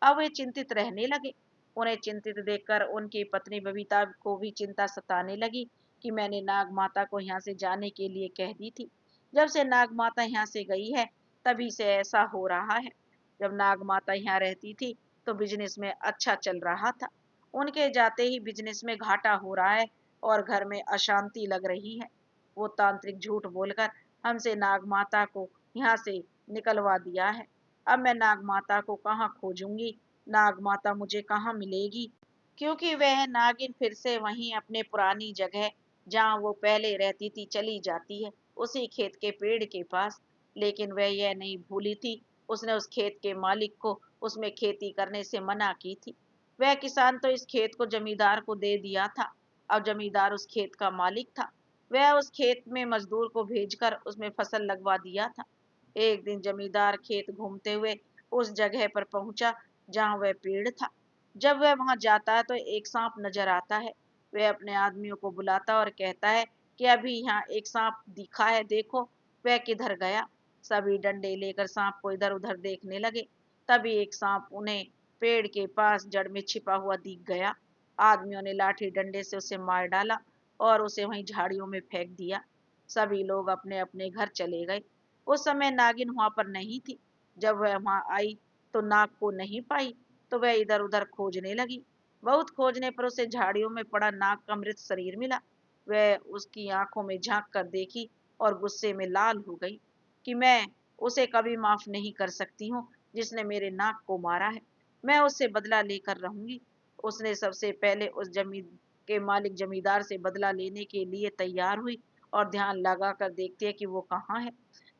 अब वे चिंतित रहने लगे। उन्हें चिंतित देखकर उनकी पत्नी बबीता को भी चिंता सताने लगी कि मैंने नाग माता को यहाँ से जाने के लिए कह दी थी। जब से नाग माता यहाँ से गई है तभी से ऐसा हो रहा है। जब नाग माता यहाँ रहती थी तो बिजनेस में अच्छा चल रहा था, उनके जाते ही बिजनेस में घाटा हो रहा है और घर में अशांति लग रही है। वो तांत्रिक झूठ बोलकर हमसे नाग माता को यहाँ से निकलवा दिया है। अब मैं नाग माता को कहाँ खोजूंगी, नाग माता मुझे कहाँ मिलेगी, क्योंकि वह नागिन फिर से वहीं अपने पुरानी जगह जहाँ वो पहले रहती थी चली जाती है, उसी खेत के पेड़ के पास। लेकिन वह यह नहीं भूली थी, उसने उस खेत के मालिक को उसमें खेती करने से मना की थी। वह किसान तो इस खेत को जमींदार को दे दिया था। अब जमींदार उस खेत का मालिक था। वह उस खेत में मजदूर को भेजकर उसमें फसल लगवा दिया था। एक दिन जमींदार खेत घूमते हुए उस जगह पर पहुंचा जहां वह पेड़ था। जब वह वहां जाता है तो एक सांप नजर आता है। वह अपने आदमियों को बुलाता और कहता है कि अभी यहाँ एक सांप दिखा है, देखो वह किधर गया। सभी डंडे लेकर सांप को इधर उधर देखने लगे। तभी एक सांप उन्हें पेड़ के पास जड़ में छिपा हुआ दिख गया। आदमियों ने लाठी डंडे से उसे मार डाला और उसे वहीं झाड़ियों में फेंक दिया। सभी लोग अपने अपने घर चले गए। उस समय नागिन वहां पर नहीं थी। जब वह वहां आई तो नाग को नहीं पाई, तो वह इधर उधर खोजने लगी। बहुत खोजने पर उसे झाड़ियों में पड़ा नाग का मृत शरीर मिला। वह उसकी आंखों में झांक कर देखी और गुस्से में लाल हो गई कि मैं उसे कभी माफ नहीं कर सकती हूँ जिसने मेरे नाग को मारा है। मैं उससे बदला लेकर रहूंगी। उसने सबसे पहले उस जमीन के मालिक जमींदार से बदला लेने के लिए तैयार हुई और ध्यान लगा कर देखती है कि वो कहाँ है।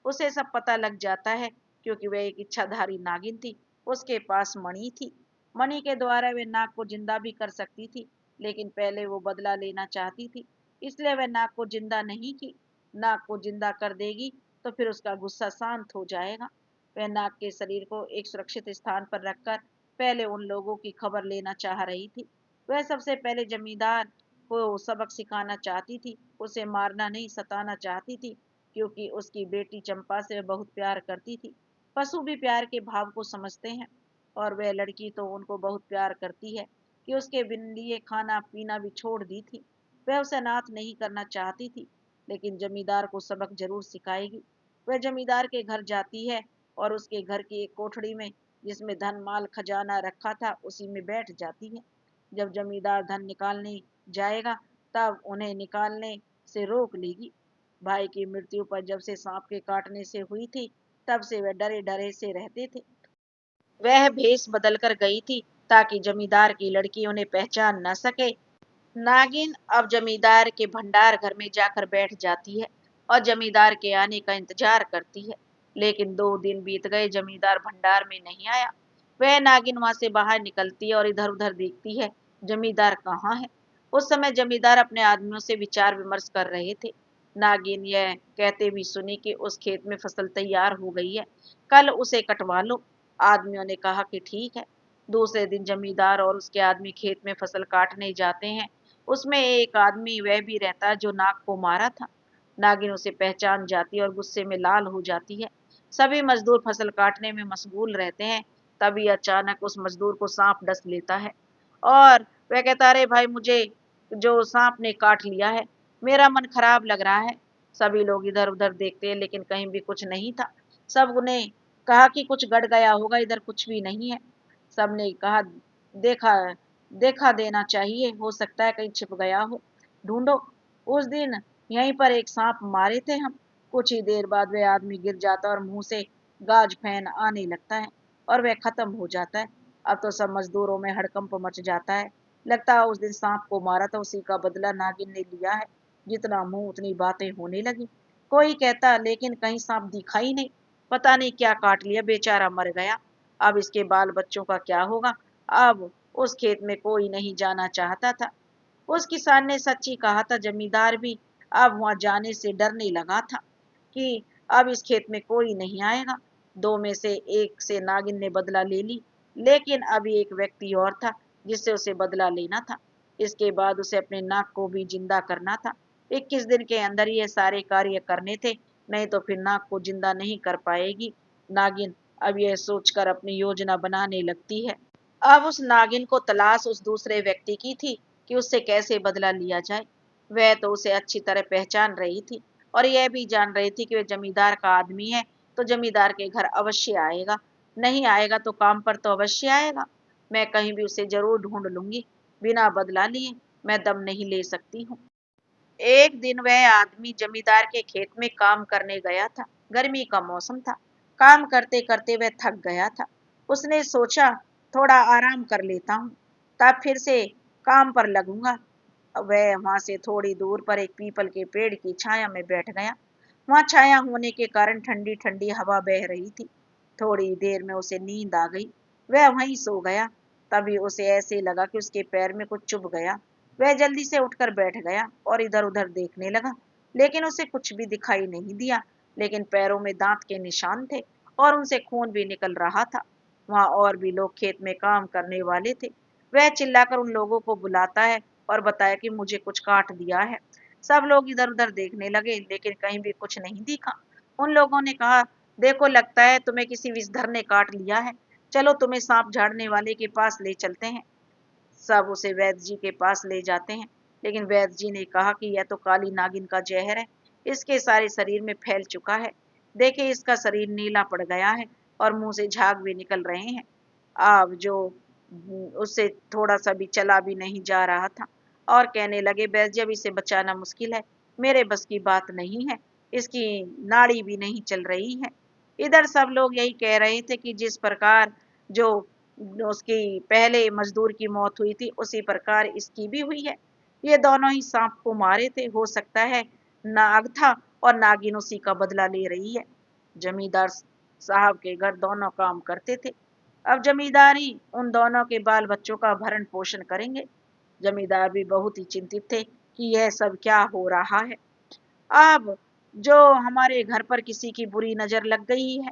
उसे सब पता लग जाता है क्योंकि वह एक इच्छाधारी नागिन थी। उसके पास मणि थी। मणि के द्वारा वे नाग को जिंदा भी कर सकती थी, लेकिन पहले वो बदला लेना चाहती थी, इसलिए वह नाग को जिंदा नहीं की। नाग को जिंदा कर देगी तो फिर उसका गुस्सा शांत हो जाएगा। वह नाग के शरीर को एक सुरक्षित स्थान पर रखकर पहले उन लोगों की खबर लेना चाह रही थी। वह सबसे पहले जमींदार को सबक सिखाना चाहती थी, उसे मारना नहीं सताना चाहती थी, क्योंकि उसकी बेटी चंपा से वह बहुत प्यार करती थी। पशु भी प्यार के भाव को समझते हैं, और वह लड़की तो उनको बहुत प्यार करती है कि उसके बिन लिए खाना पीना भी छोड़ दी थी। वह उसे अनाथ नहीं करना चाहती थी, लेकिन जमींदार को सबक जरूर सिखाएगी। वह जमींदार के घर जाती है और उसके घर की एक कोठड़ी में जिसमें धन माल खजाना रखा था उसी में बैठ जाती है। जब जमींदार धन निकालने जाएगा तब उन्हें निकालने से रोक लेगी। भाई की मृत्यु पर जब से सांप के काटने से हुई थी, तब से वे डरे डरे से रहते थे। वह भेष बदल कर गई थी ताकि जमींदार की लड़की उन्हें पहचान न सके। नागिन अब जमींदार के भंडार घर में जाकर बैठ जाती है और जमींदार के आने का इंतजार करती है। लेकिन 2 दिन बीत गए, जमींदार भंडार में नहीं आया। वह नागिन वहां से बाहर निकलती है और इधर उधर देखती है, जमींदार कहाँ है। उस समय जमींदार अपने आदमियों से विचार विमर्श कर रहे थे। नागिन यह कहते भी सुनी कि उस खेत में फसल तैयार हो गई है, कल उसे कटवा लो। आदमियों ने कहा कि ठीक है। दूसरे दिन जमींदार और उसके आदमी खेत में फसल काटने जाते हैं। उसमें एक आदमी वह भी रहता जो नाग को मारा था। नागिन उसे पहचान जाती है और गुस्से में लाल हो जाती है। सभी मजदूर फसल काटने में मशगूल रहते हैं। तभी अचानक उस मजदूर को सांप डस लेता है और वह कहता, अरे भाई, मुझे जो सांप ने काट लिया है, मेरा मन खराब लग रहा है। सभी लोग इधर उधर देखते हैं, लेकिन कहीं भी कुछ नहीं था। सब ने कहा कि कुछ गड़ गया होगा, इधर कुछ भी नहीं है। सबने कहा, देखा देखा देना चाहिए, हो सकता है कहीं छिप गया हो, ढूंढो। उस दिन यहीं पर एक सांप मारे थे हम। कुछ ही देर बाद वह आदमी गिर जाता है और मुंह से गाज फैन आने लगता है और वह खत्म हो जाता है। अब तो सब मजदूरों में हड़कंप मच जाता है। लगता है उस दिन सांप को मारा था, उसी का बदला नागिन ने लिया है। जितना मुंह उतनी बातें होने लगी। कोई कहता, लेकिन कहीं सांप दिखा ही नहीं, पता नहीं क्या काट लिया, बेचारा मर गया। अब इसके बाल बच्चों का क्या होगा। अब उस खेत में कोई नहीं जाना चाहता था। उस किसान ने सच्ची कहा था, जमींदार भी अब वहां जाने से डरने लगा था कि अब इस खेत में कोई नहीं आएगा। दो में से एक से नागिन ने बदला ले ली, लेकिन अभी एक व्यक्ति और था जिससे उसे बदला लेना था। इसके बाद उसे अपने नाग को भी जिंदा करना था। 21 दिन के अंदर ये सारे कार्य करने थे, नहीं तो फिर नाग को जिंदा नहीं कर पाएगी। नागिन अब यह सोचकर अपनी योजना बनाने लगती है। अब उस नागिन को तलाश उस दूसरे व्यक्ति की थी कि उससे कैसे बदला लिया जाए। वह तो उसे अच्छी तरह पहचान रही थी और यह भी जान रही थी कि वह जमींदार का आदमी है, तो जमींदार के घर अवश्य आएगा। नहीं आएगा तो काम पर तो अवश्य आएगा। मैं कहीं भी उसे जरूर ढूंढ लूंगी। बिना बदला लिए मैं दम नहीं ले सकती हूँ। एक दिन वह आदमी जमींदार के खेत में काम करने गया था। गर्मी का मौसम था। काम करते करते वह थक गया था। उसने सोचा, थोड़ा आराम कर लेता हूँ, तब फिर से काम पर लगूंगा। वह वहां से थोड़ी दूर पर एक पीपल के पेड़ की छाया में बैठ गया। वहां छाया होने के कारण ठंडी ठंडी हवा बह रही थी। थोड़ी देर में उसे नींद आ गई। वह वहीं सो गया। तभी उसे ऐसे लगा कि उसके पैर में कुछ चुभ गया। वह जल्दी से उठकर बैठ गया और इधर उधर देखने लगा, लेकिन उसे कुछ भी दिखाई नहीं दिया। लेकिन पैरों में दांत के निशान थे और उनसे खून भी निकल रहा था। वहां और भी लोग खेत में काम करने वाले थे। वह चिल्लाकर उन लोगों को बुलाता है और बताया कि मुझे कुछ काट दिया है। सब लोग इधर उधर देखने लगे, लेकिन कहीं भी कुछ नहीं दिखा। उन लोगों ने कहा, देखो लगता है तुम्हें किसी विषधर ने काट लिया है। चलो तुम्हें सांप झाड़ने वाले के पास ले चलते हैं। सब उसे वैद्य जी के पास ले जाते हैं, लेकिन वैद्य जी ने कहा कि यह तो काली नागिन का जहर है, इसके सारे शरीर में फैल चुका है। देखिए इसका शरीर नीला पड़ गया है और मुंह से झाग भी निकल रहे हैं। अब जो उससे थोड़ा सा भी चला भी नहीं जा रहा था और कहने लगे, वैद्य जी अब इसे बचाना मुश्किल है, मेरे बस की बात नहीं है, इसकी नाड़ी भी नहीं चल रही है। इधर सब लोग यही कह रहे थे कि जिस प्रकार जो उसकी पहले मजदूर की मौत हुई थी उसी प्रकार इसकी भी हुई है। ये दोनों ही सांप को मारे थे, हो सकता है नाग था और नागिन उसी का बदला ले रही है। जमींदार साहब के घर दोनों काम करते थे। अब जमींदारी उन दोनों के बाल बच्चों का भरण पोषण करेंगे। जमींदार भी बहुत ही चिंतित थे कि यह सब क्या हो रहा है। अब जो हमारे घर पर किसी की बुरी नजर लग गई है।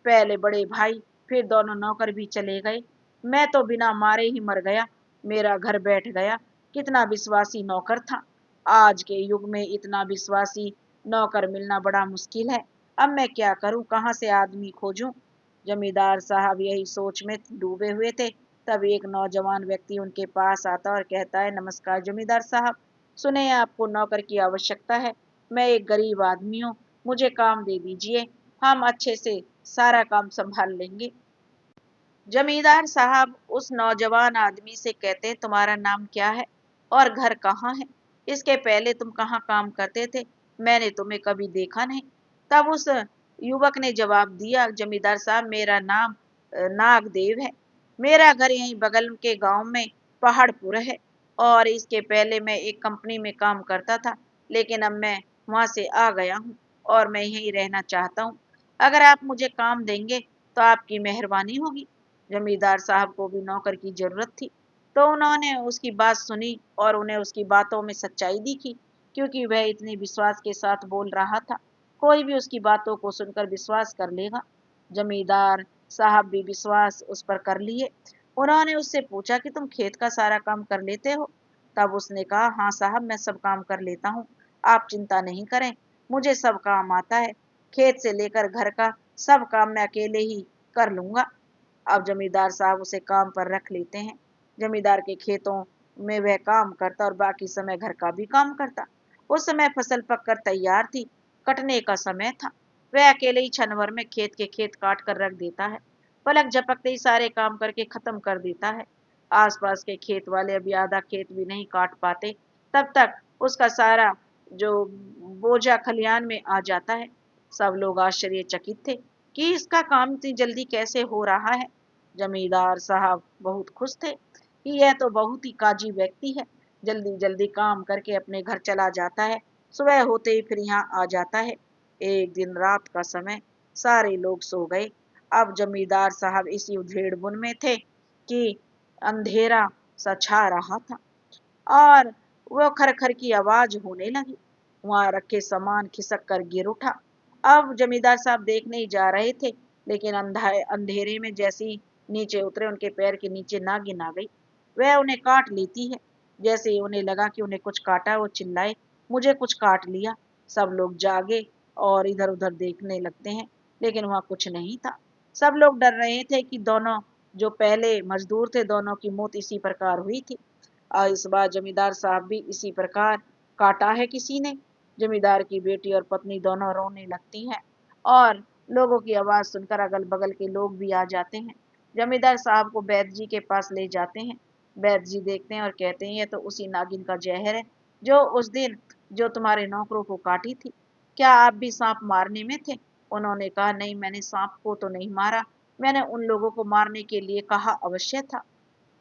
पहले बड़े भाई, फिर दोनों नौकर भी चले गए। मैं तो बिना मारे ही मर गया, मेरा घर बैठ गया। कितना विश्वासी नौकर था। आज के युग में इतना विश्वासी नौकर मिलना बड़ा मुश्किल है। अब मैं क्या करूं, कहां से आदमी खोजूं। जमींदार साहब यही सोच में डूबे हुए थे। तब एक नौजवान व्यक्ति उनके पास आता और कहता है, नमस्कार जमींदार साहब, सुने आपको नौकर की आवश्यकता है। मैं एक गरीब आदमी हूँ, मुझे काम दे दीजिए, हम अच्छे से सारा काम संभाल लेंगे। जमींदार साहब उस नौजवान आदमी से कहते, तुम्हारा नाम क्या है और घर कहाँ है? इसके पहले तुम कहाँ काम करते थे? मैंने तुम्हें कभी देखा नहीं। तब उस युवक ने जवाब दिया, जमींदार साहब मेरा नाम नागदेव है। मेरा घर यहीं बगल के गांव में पहाड़पुर है और इसके पहले मैं एक कंपनी में काम करता था, लेकिन अब मैं वहां से आ गया हूँ और मैं यहीं रहना चाहता हूँ। अगर आप मुझे काम देंगे तो आपकी मेहरबानी होगी। जमींदार साहब को भी नौकर की जरूरत थी, तो उन्होंने उसकी बात सुनी और उन्हें उसकी बातों में सच्चाई दिखी, क्योंकि वह इतने विश्वास के साथ बोल रहा था, कोई भी उसकी बातों को सुनकर विश्वास कर लेगा। जमींदार साहब भी विश्वास उस पर कर लिए। उन्होंने उससे पूछा कि तुम खेत का सारा काम कर लेते हो? तब उसने कहा, हाँ साहब मैं सब काम कर लेता हूँ, आप चिंता नहीं करें, मुझे सब काम आता है। खेत से लेकर घर का सब काम मैं अकेले ही कर लूंगा। अब जमींदार साहब उसे काम पर रख लेते हैं। जमींदार के खेतों में वह काम करता और बाकी समय घर का भी काम करता। उस समय फसल पककर तैयार थी, कटने का समय था। वह अकेले ही क्षण भर में खेत के खेत काट कर रख देता है। पलक झपकते ही सारे काम करके खत्म कर देता है। आसपास के खेत वाले अभी आधा खेत भी नहीं काट पाते, तब तक उसका सारा जो बोझा खलियान में आ जाता है। सब लोग आश्चर्यचकित थे कि इसका काम इतनी जल्दी कैसे हो रहा है। जमींदार साहब बहुत खुश थे कि यह तो बहुत ही काजी व्यक्ति है, जल्दी जल्दी काम करके अपने घर चला जाता है, सुबह होते ही फिर यहाँ आ जाता है। एक दिन रात का समय, सारे लोग सो गए। अब जमींदार साहब इसी उधेड़ बुन में थे कि अंधेरा सा छा रहा था और वो खरखर की आवाज होने लगी। वहां रखे सामान खिसक कर गिर उठा। अब जमींदार साहब देखने ही जा रहे थे, लेकिन अंधेरे में जैसे ही नीचे उतरे उनके पैर के नीचे नागिन आ गई। वह उन्हें काट लेती है। जैसे ही उन्हें लगा कि उन्हें कुछ काटा, वो चिल्लाए, मुझे कुछ काट लिया। सब लोग जागे और इधर उधर देखने लगते हैं, लेकिन वहां कुछ नहीं था। सब लोग डर रहे थे कि दोनों जो पहले मजदूर थे, दोनों की मौत इसी प्रकार हुई थी। इस बार जमींदार साहब भी इसी प्रकार काटा है किसी ने। जमींदार की बेटी और पत्नी दोनों रोने लगती हैं और लोगों की आवाज सुनकर अगल बगल के लोग भी आ जाते हैं। जमींदार साहब को वैद्य जी के पास ले जाते हैं। वैद्य जी देखते हैं और कहते हैं, ये तो उसी नागिन का जहर है जो उस दिन जो तुम्हारे नौकरों को काटी थी। क्या आप भी सांप मारने में थे? उन्होंने कहा, नहीं मैंने सांप को तो नहीं मारा, मैंने उन लोगों को मारने के लिए कहा अवश्य था।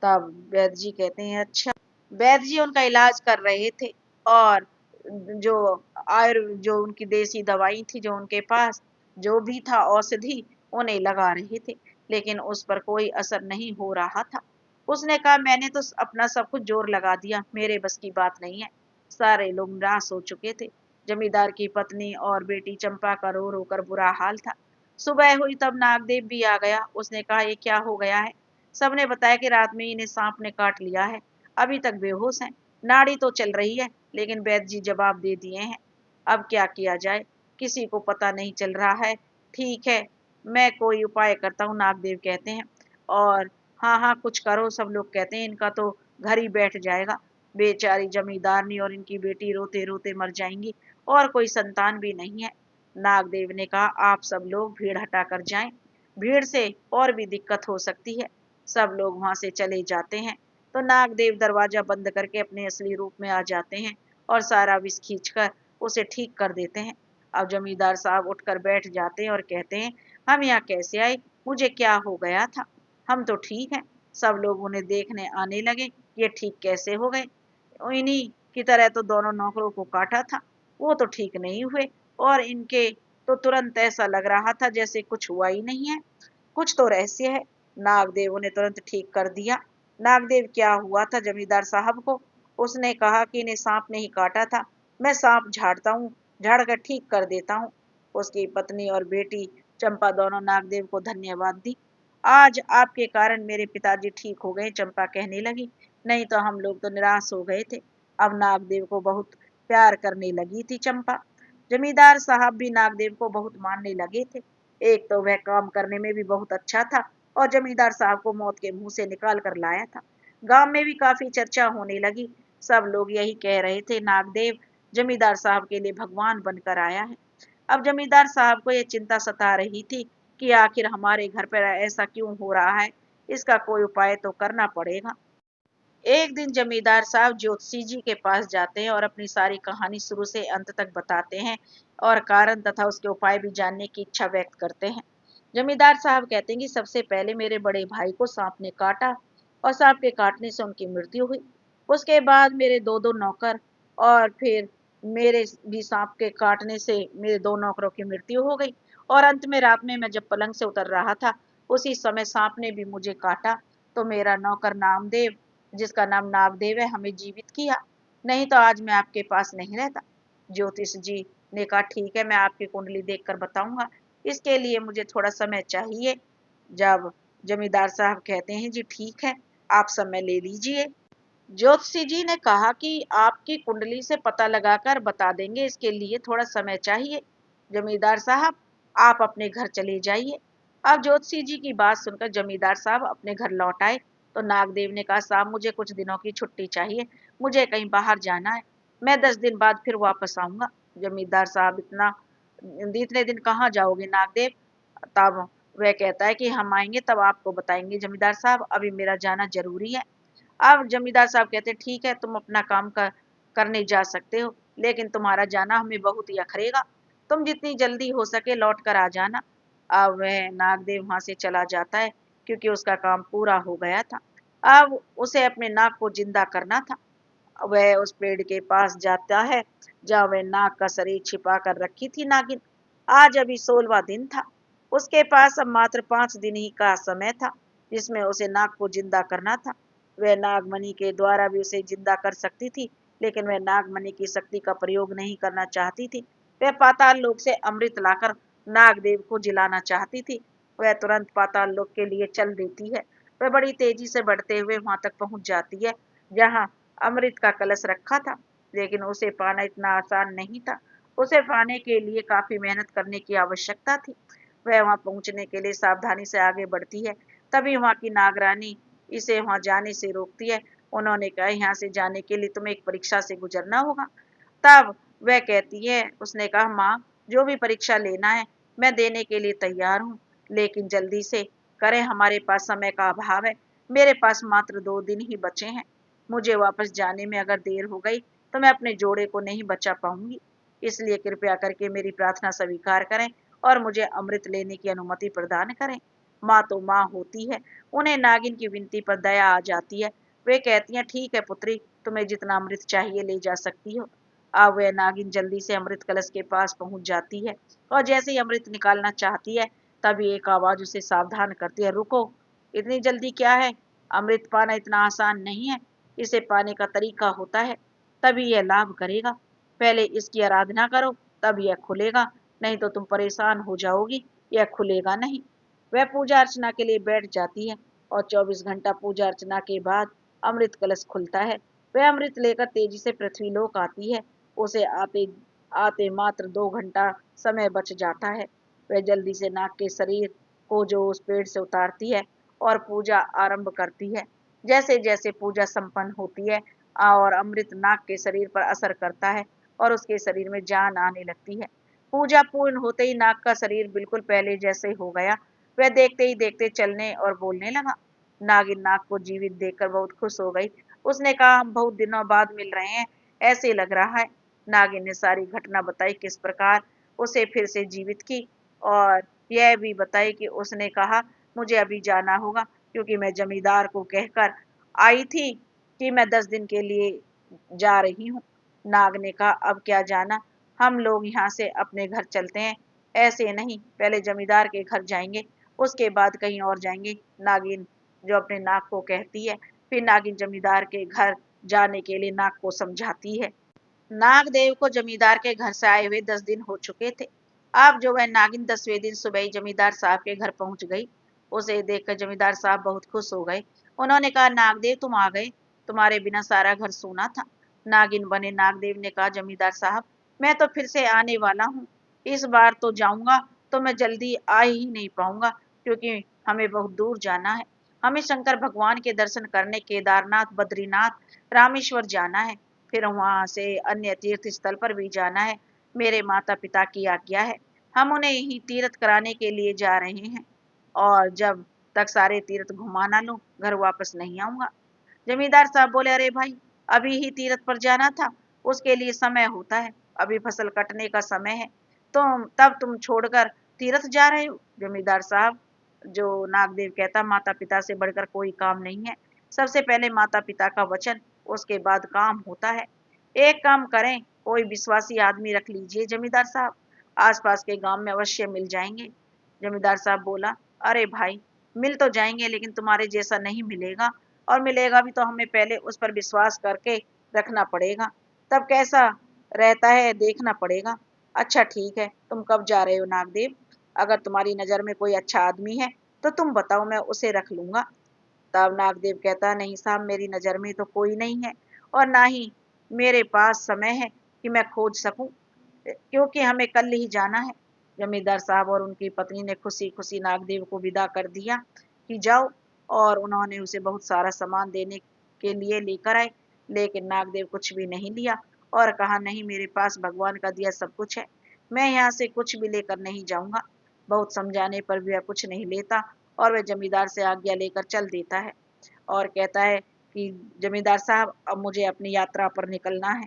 तब वैद्य जी कहते हैं, अच्छा। वैद्य जी उनका इलाज कर रहे थे और जो जो उनकी देसी दवाई थी, जो उनके पास जो भी था औषधि, उन्हें लगा रहे थे, लेकिन उस पर कोई असर नहीं हो रहा था। उसने कहा, मैंने तो अपना सब कुछ जोर लगा दिया, मेरे बस की बात नहीं है। सारे लोग निराश हो चुके थे। जमींदार की पत्नी और बेटी चंपा का रो रो कर बुरा हाल था। सुबह हुई तब नागदेव भी आ गया। उसने कहा, ये क्या हो गया है? सबने बताया कि रात में इन्हें सांप ने काट लिया है, अभी तक बेहोश हैं। नाड़ी तो चल रही है, लेकिन वैद्य जी जवाब दे दिए हैं। अब क्या किया जाए, किसी को पता नहीं चल रहा है। ठीक है, मैं कोई उपाय करता हूँ, नागदेव कहते हैं। और हाँ हाँ, कुछ करो, सब लोग कहते हैं। इनका तो घर ही बैठ जाएगा। बेचारी जमींदारनी और इनकी बेटी रोते रोते मर जाएंगी, और कोई संतान भी नहीं है। नागदेव ने कहा, आप सब लोग भीड़ हटा कर जाएं, भीड़ से और भी दिक्कत हो सकती है। सब लोग वहां से चले जाते हैं। तो नागदेव दरवाजा बंद करके अपने असली रूप में आ जाते हैं और सारा विष खींचकर उसे ठीक कर देते हैं। अब जमींदार साहब उठकर बैठ जाते हैं और कहते हैं, हम यहाँ कैसे आए, मुझे क्या हो गया था? हम तो ठीक हैं। सब लोग उन्हें देखने आने लगे, ये ठीक कैसे हो गए? इन्हीं की तरह तो दोनों नौकरों को काटा था, वो तो ठीक नहीं हुए, और इनके तो तुरंत ऐसा लग रहा था जैसे कुछ हुआ ही नहीं है। कुछ तो रहस्य है। नागदेव ने तुरंत ठीक कर दिया। नागदेव, क्या हुआ था जमींदार साहब को? उसने कहा कि इन्हें सांप ने ही काटा था। मैं सांप झाड़ता हूँ, झाड़ कर ठीक कर देता हूँ। उसकी पत्नी और बेटी चंपा दोनों नागदेव को धन्यवाद दी। आज आपके कारण मेरे पिताजी ठीक हो गए, चंपा कहने लगी। नहीं तो हम लोग तो निराश हो गए थे। अब नागदेव को बहुत प्यार करने लगी थी चंपा। जमींदार साहब भी नागदेव को बहुत मानने लगे थे। एक तो वह काम करने में भी बहुत अच्छा था, और जमींदार साहब को मौत के मुंह से निकाल कर लाया था। गांव में भी काफी चर्चा होने लगी। सब लोग यही कह रहे थे, नागदेव जमींदार साहब के लिए भगवान बनकर आया है। अब जमींदार साहब को यह चिंता सता रही थी कि आखिर हमारे घर पर ऐसा क्यों हो रहा है, इसका कोई उपाय तो करना पड़ेगा। एक दिन जमींदार साहब ज्योतिषी जी के पास जाते हैं और अपनी सारी कहानी शुरू से अंत तक बताते हैं, और कारण तथा उसके उपाय भी जानने की इच्छा व्यक्त करते हैं। जमींदार साहब कहते हैं कि सबसे पहले मेरे बड़े भाई को सांप ने काटा, और सांप के काटने से उनकी मृत्यु हुई। उसके बाद मेरे दो दो नौकर, और फिर मेरे भी सांप के काटने से मेरे दो नौकरों की मृत्यु हो गई। और अंत में रात में मैं जब पलंग से उतर रहा था, उसी समय सांप ने भी मुझे काटा। तो मेरा नौकर नामदेव, जिसका नाम नागदेव है, हमें जीवित किया, नहीं तो आज मैं आपके पास नहीं रहता। ज्योतिष जी ने कहा, ठीक है, मैं आपकी कुंडली देखकर बताऊंगा, इसके लिए मुझे थोड़ा समय चाहिए। जब जमींदार साहब कहते हैं, जी ठीक है, आप समय ले लीजिए। ज्योतिषी जी ने कहा कि आपकी कुंडली से पता लगाकर बता देंगे, इसके लिए थोड़ा समय चाहिए। जमींदार साहब, आप अपने घर चले जाइए। अब ज्योतिषी जी की बात सुनकर जमींदार साहब अपने घर लौट आए। तो नागदेव ने कहा, साहब मुझे कुछ दिनों की छुट्टी चाहिए, मुझे कहीं बाहर जाना है, मैं 10 दिन बाद फिर वापस आऊंगा। जमींदार साहब, इतने दिन कहाँ जाओगे नागदेव? तब वह कहता है कि हम आएंगे तब आपको बताएंगे जमींदार साहब, अभी मेरा जाना जरूरी है। अब जमींदार साहब कहते, ठीक है, तुम अपना काम करने जा सकते हो, लेकिन तुम्हारा जाना हमें बहुत ही अखरेगा। तुम जितनी जल्दी हो सके लौट कर आ जाना। अब वह नागदेव वहां से चला जाता है, क्योंकि उसका काम पूरा हो गया था। अब उसे अपने नाग को जिंदा करना था। वह उस पेड़ के पास जाता है जहाँ वह नाग का शरीर छिपा कर रखी थी नागिन। आज अभी 16वां दिन था। उसके पास अब मात्र 5 दिन ही का समय था, जिसमें उसे नाग को जिंदा करना था। वह नागमणि के द्वारा भी उसे जिंदा कर सकती थी, लेकिन वह नागमणि की शक्ति का प्रयोग नहीं करना चाहती थी। वह पाताल लोक से अमृत लाकर नागदेव को जिलाना चाहती थी। वह तुरंत पाताल लोक के लिए चल देती है। वह बड़ी तेजी से बढ़ते हुए वहां तक पहुंच जाती है जहां अमृत का कलश रखा था, लेकिन उसे पाना इतना आसान नहीं था। उसे पाने के लिए काफी मेहनत करने की आवश्यकता थी। वह वहां पहुंचने के लिए सावधानी से आगे बढ़ती है। तभी वहां की नागरानी इसे वहां जाने से रोकती है। उन्होंने कहा, यहाँ से जाने के लिए तुम्हें एक परीक्षा से गुजरना होगा। तब वह कहती है, उसने कहा, माँ, जो भी परीक्षा लेना है मैं देने के लिए तैयार हूँ, लेकिन जल्दी से करें, हमारे पास समय का अभाव है। मेरे पास मात्र 2 दिन ही बचे हैं। मुझे वापस जाने में अगर देर हो गई तो मैं अपने जोड़े को नहीं बचा पाऊंगी। इसलिए कृपया करके मेरी प्रार्थना स्वीकार करें और मुझे अमृत लेने की अनुमति प्रदान करें। माँ तो माँ होती है, उन्हें नागिन की विनती पर दया आ जाती है। वे कहती हैं, ठीक है पुत्री, तुम्हें जितना अमृत चाहिए ले जा सकती हो। अब वह नागिन जल्दी से अमृत कलश के पास पहुंच जाती है, और जैसे ही अमृत निकालना चाहती है, तभी एक आवाज उसे सावधान करती है, रुको, इतनी जल्दी क्या है? अमृत पाना इतना आसान नहीं है, इसे पाने का तरीका होता है, तभी यह लाभ करेगा। पहले इसकी आराधना करो, तब यह खुलेगा, नहीं तो तुम परेशान हो जाओगी, यह खुलेगा नहीं। वह पूजा अर्चना के लिए बैठ जाती है और 24 घंटा पूजा अर्चना के बाद अमृत कलश खुलता है। वह अमृत लेकर तेजी से पृथ्वीलोक आती है। उसे आते आते मात्र 2 घंटा समय बच जाता है। वह जल्दी से नाग के शरीर को जो उस पेड़ से उतारती है और पूजा आरंभ करती है। जैसे जैसे पूजा संपन्न होती है और अमृत नाग के शरीर पर असर करता है और उसके शरीर में जान आने लगती है। पूजा पूर्ण होते ही नाग का शरीर बिल्कुल पहले जैसे हो गया। वह देखते ही देखते चलने और बोलने लगा। नागिन नाग को जीवित देखकर बहुत खुश हो गई। उसने कहा, हम बहुत दिनों बाद मिल रहे हैं, ऐसे लग रहा है। नागिन ने सारी घटना बताई, किस प्रकार उसे फिर से जीवित की, और यह भी बताई कि उसने कहा, मुझे अभी जाना होगा, क्योंकि मैं जमींदार को कहकर आई थी कि मैं 10 दिन के लिए जा रही हूँ। नाग ने कहा, अब क्या जाना, हम लोग यहाँ से अपने घर चलते हैं। ऐसे नहीं, पहले जमींदार के घर जाएंगे, उसके बाद कहीं और जाएंगे। नागिन जो अपने नाग को कहती है। फिर नागिन जमींदार के घर जाने के लिए नाग को समझाती है। नागदेव को जमींदार के घर से आए हुए 10 दिन हो चुके थे। अब जो वह नागिन 10वें दिन सुबह ही जमींदार साहब के घर पहुंच गई। उसे देखकर जमींदार साहब बहुत खुश हो गए। उन्होंने कहा, नागदेव तुम आ गए, तुम्हारे बिना सारा घर सूना था। नागिन बने नागदेव ने कहा, जमींदार साहब मैं तो फिर से आने वाला हूँ। इस बार तो जाऊंगा तो मैं जल्दी आ ही नहीं पाऊंगा, क्योंकि हमें बहुत दूर जाना है। हमें शंकर भगवान के दर्शन करने केदारनाथ, बद्रीनाथ, रामेश्वर जाना है। फिर वहां से अन्य तीर्थ स्थल पर भी जाना है। मेरे माता पिता की आज्ञा है, हम उन्हें यही तीर्थ कराने के लिए जा रहे हैं, और जब तक सारे तीर्थ घुमा ना लूं घर वापस नहीं आऊंगा। जमींदार साहब बोले, अरे भाई, अभी ही तीर्थ पर जाना था, उसके लिए समय होता है, अभी फसल कटने का समय है, तुम छोड़कर तीर्थ जा रहे हो। जमींदार साहब जो नागदेव कहता, माता पिता से बढ़कर कोई काम नहीं है, सबसे पहले माता पिता का वचन, उसके बाद काम होता है। एक काम करें, कोई विश्वासी आदमी रख लीजिए जमींदार साहब, आसपास के गांव में अवश्य मिल जाएंगे। जमींदार साहब बोला, अरे भाई, मिल तो जाएंगे, लेकिन तुम्हारे जैसा नहीं मिलेगा, और मिलेगा भी तो हमें पहले उस पर विश्वास करके रखना पड़ेगा, तब कैसा रहता है देखना पड़ेगा। अच्छा ठीक है, तुम कब जा रहे हो नागदेव? अगर तुम्हारी नजर में कोई अच्छा आदमी है तो तुम बताओ, मैं उसे रख लूंगा। तब नागदेव कहता, नहीं साहब, मेरी नजर में तो कोई नहीं है, और ना ही मेरे पास समय है कि मैं खोज सकूं, क्योंकि हमें कल ही जाना है। जमींदार साहब और उनकी पत्नी ने खुशी खुशी नागदेव को विदा कर दिया कि जाओ, और उन्होंने उसे बहुत सारा सामान देने के लिए लेकर आए। लेकिन नागदेव कुछ भी नहीं लिया और कहा, नहीं, मेरे पास भगवान का दिया सब कुछ है, मैं यहाँ से कुछ भी लेकर नहीं जाऊंगा। बहुत समझाने पर भी वह कुछ नहीं लेता, और वह जमींदार से आज्ञा लेकर चल देता है और कहता है कि जमींदार साहब, अब मुझे अपनी यात्रा पर निकलना है।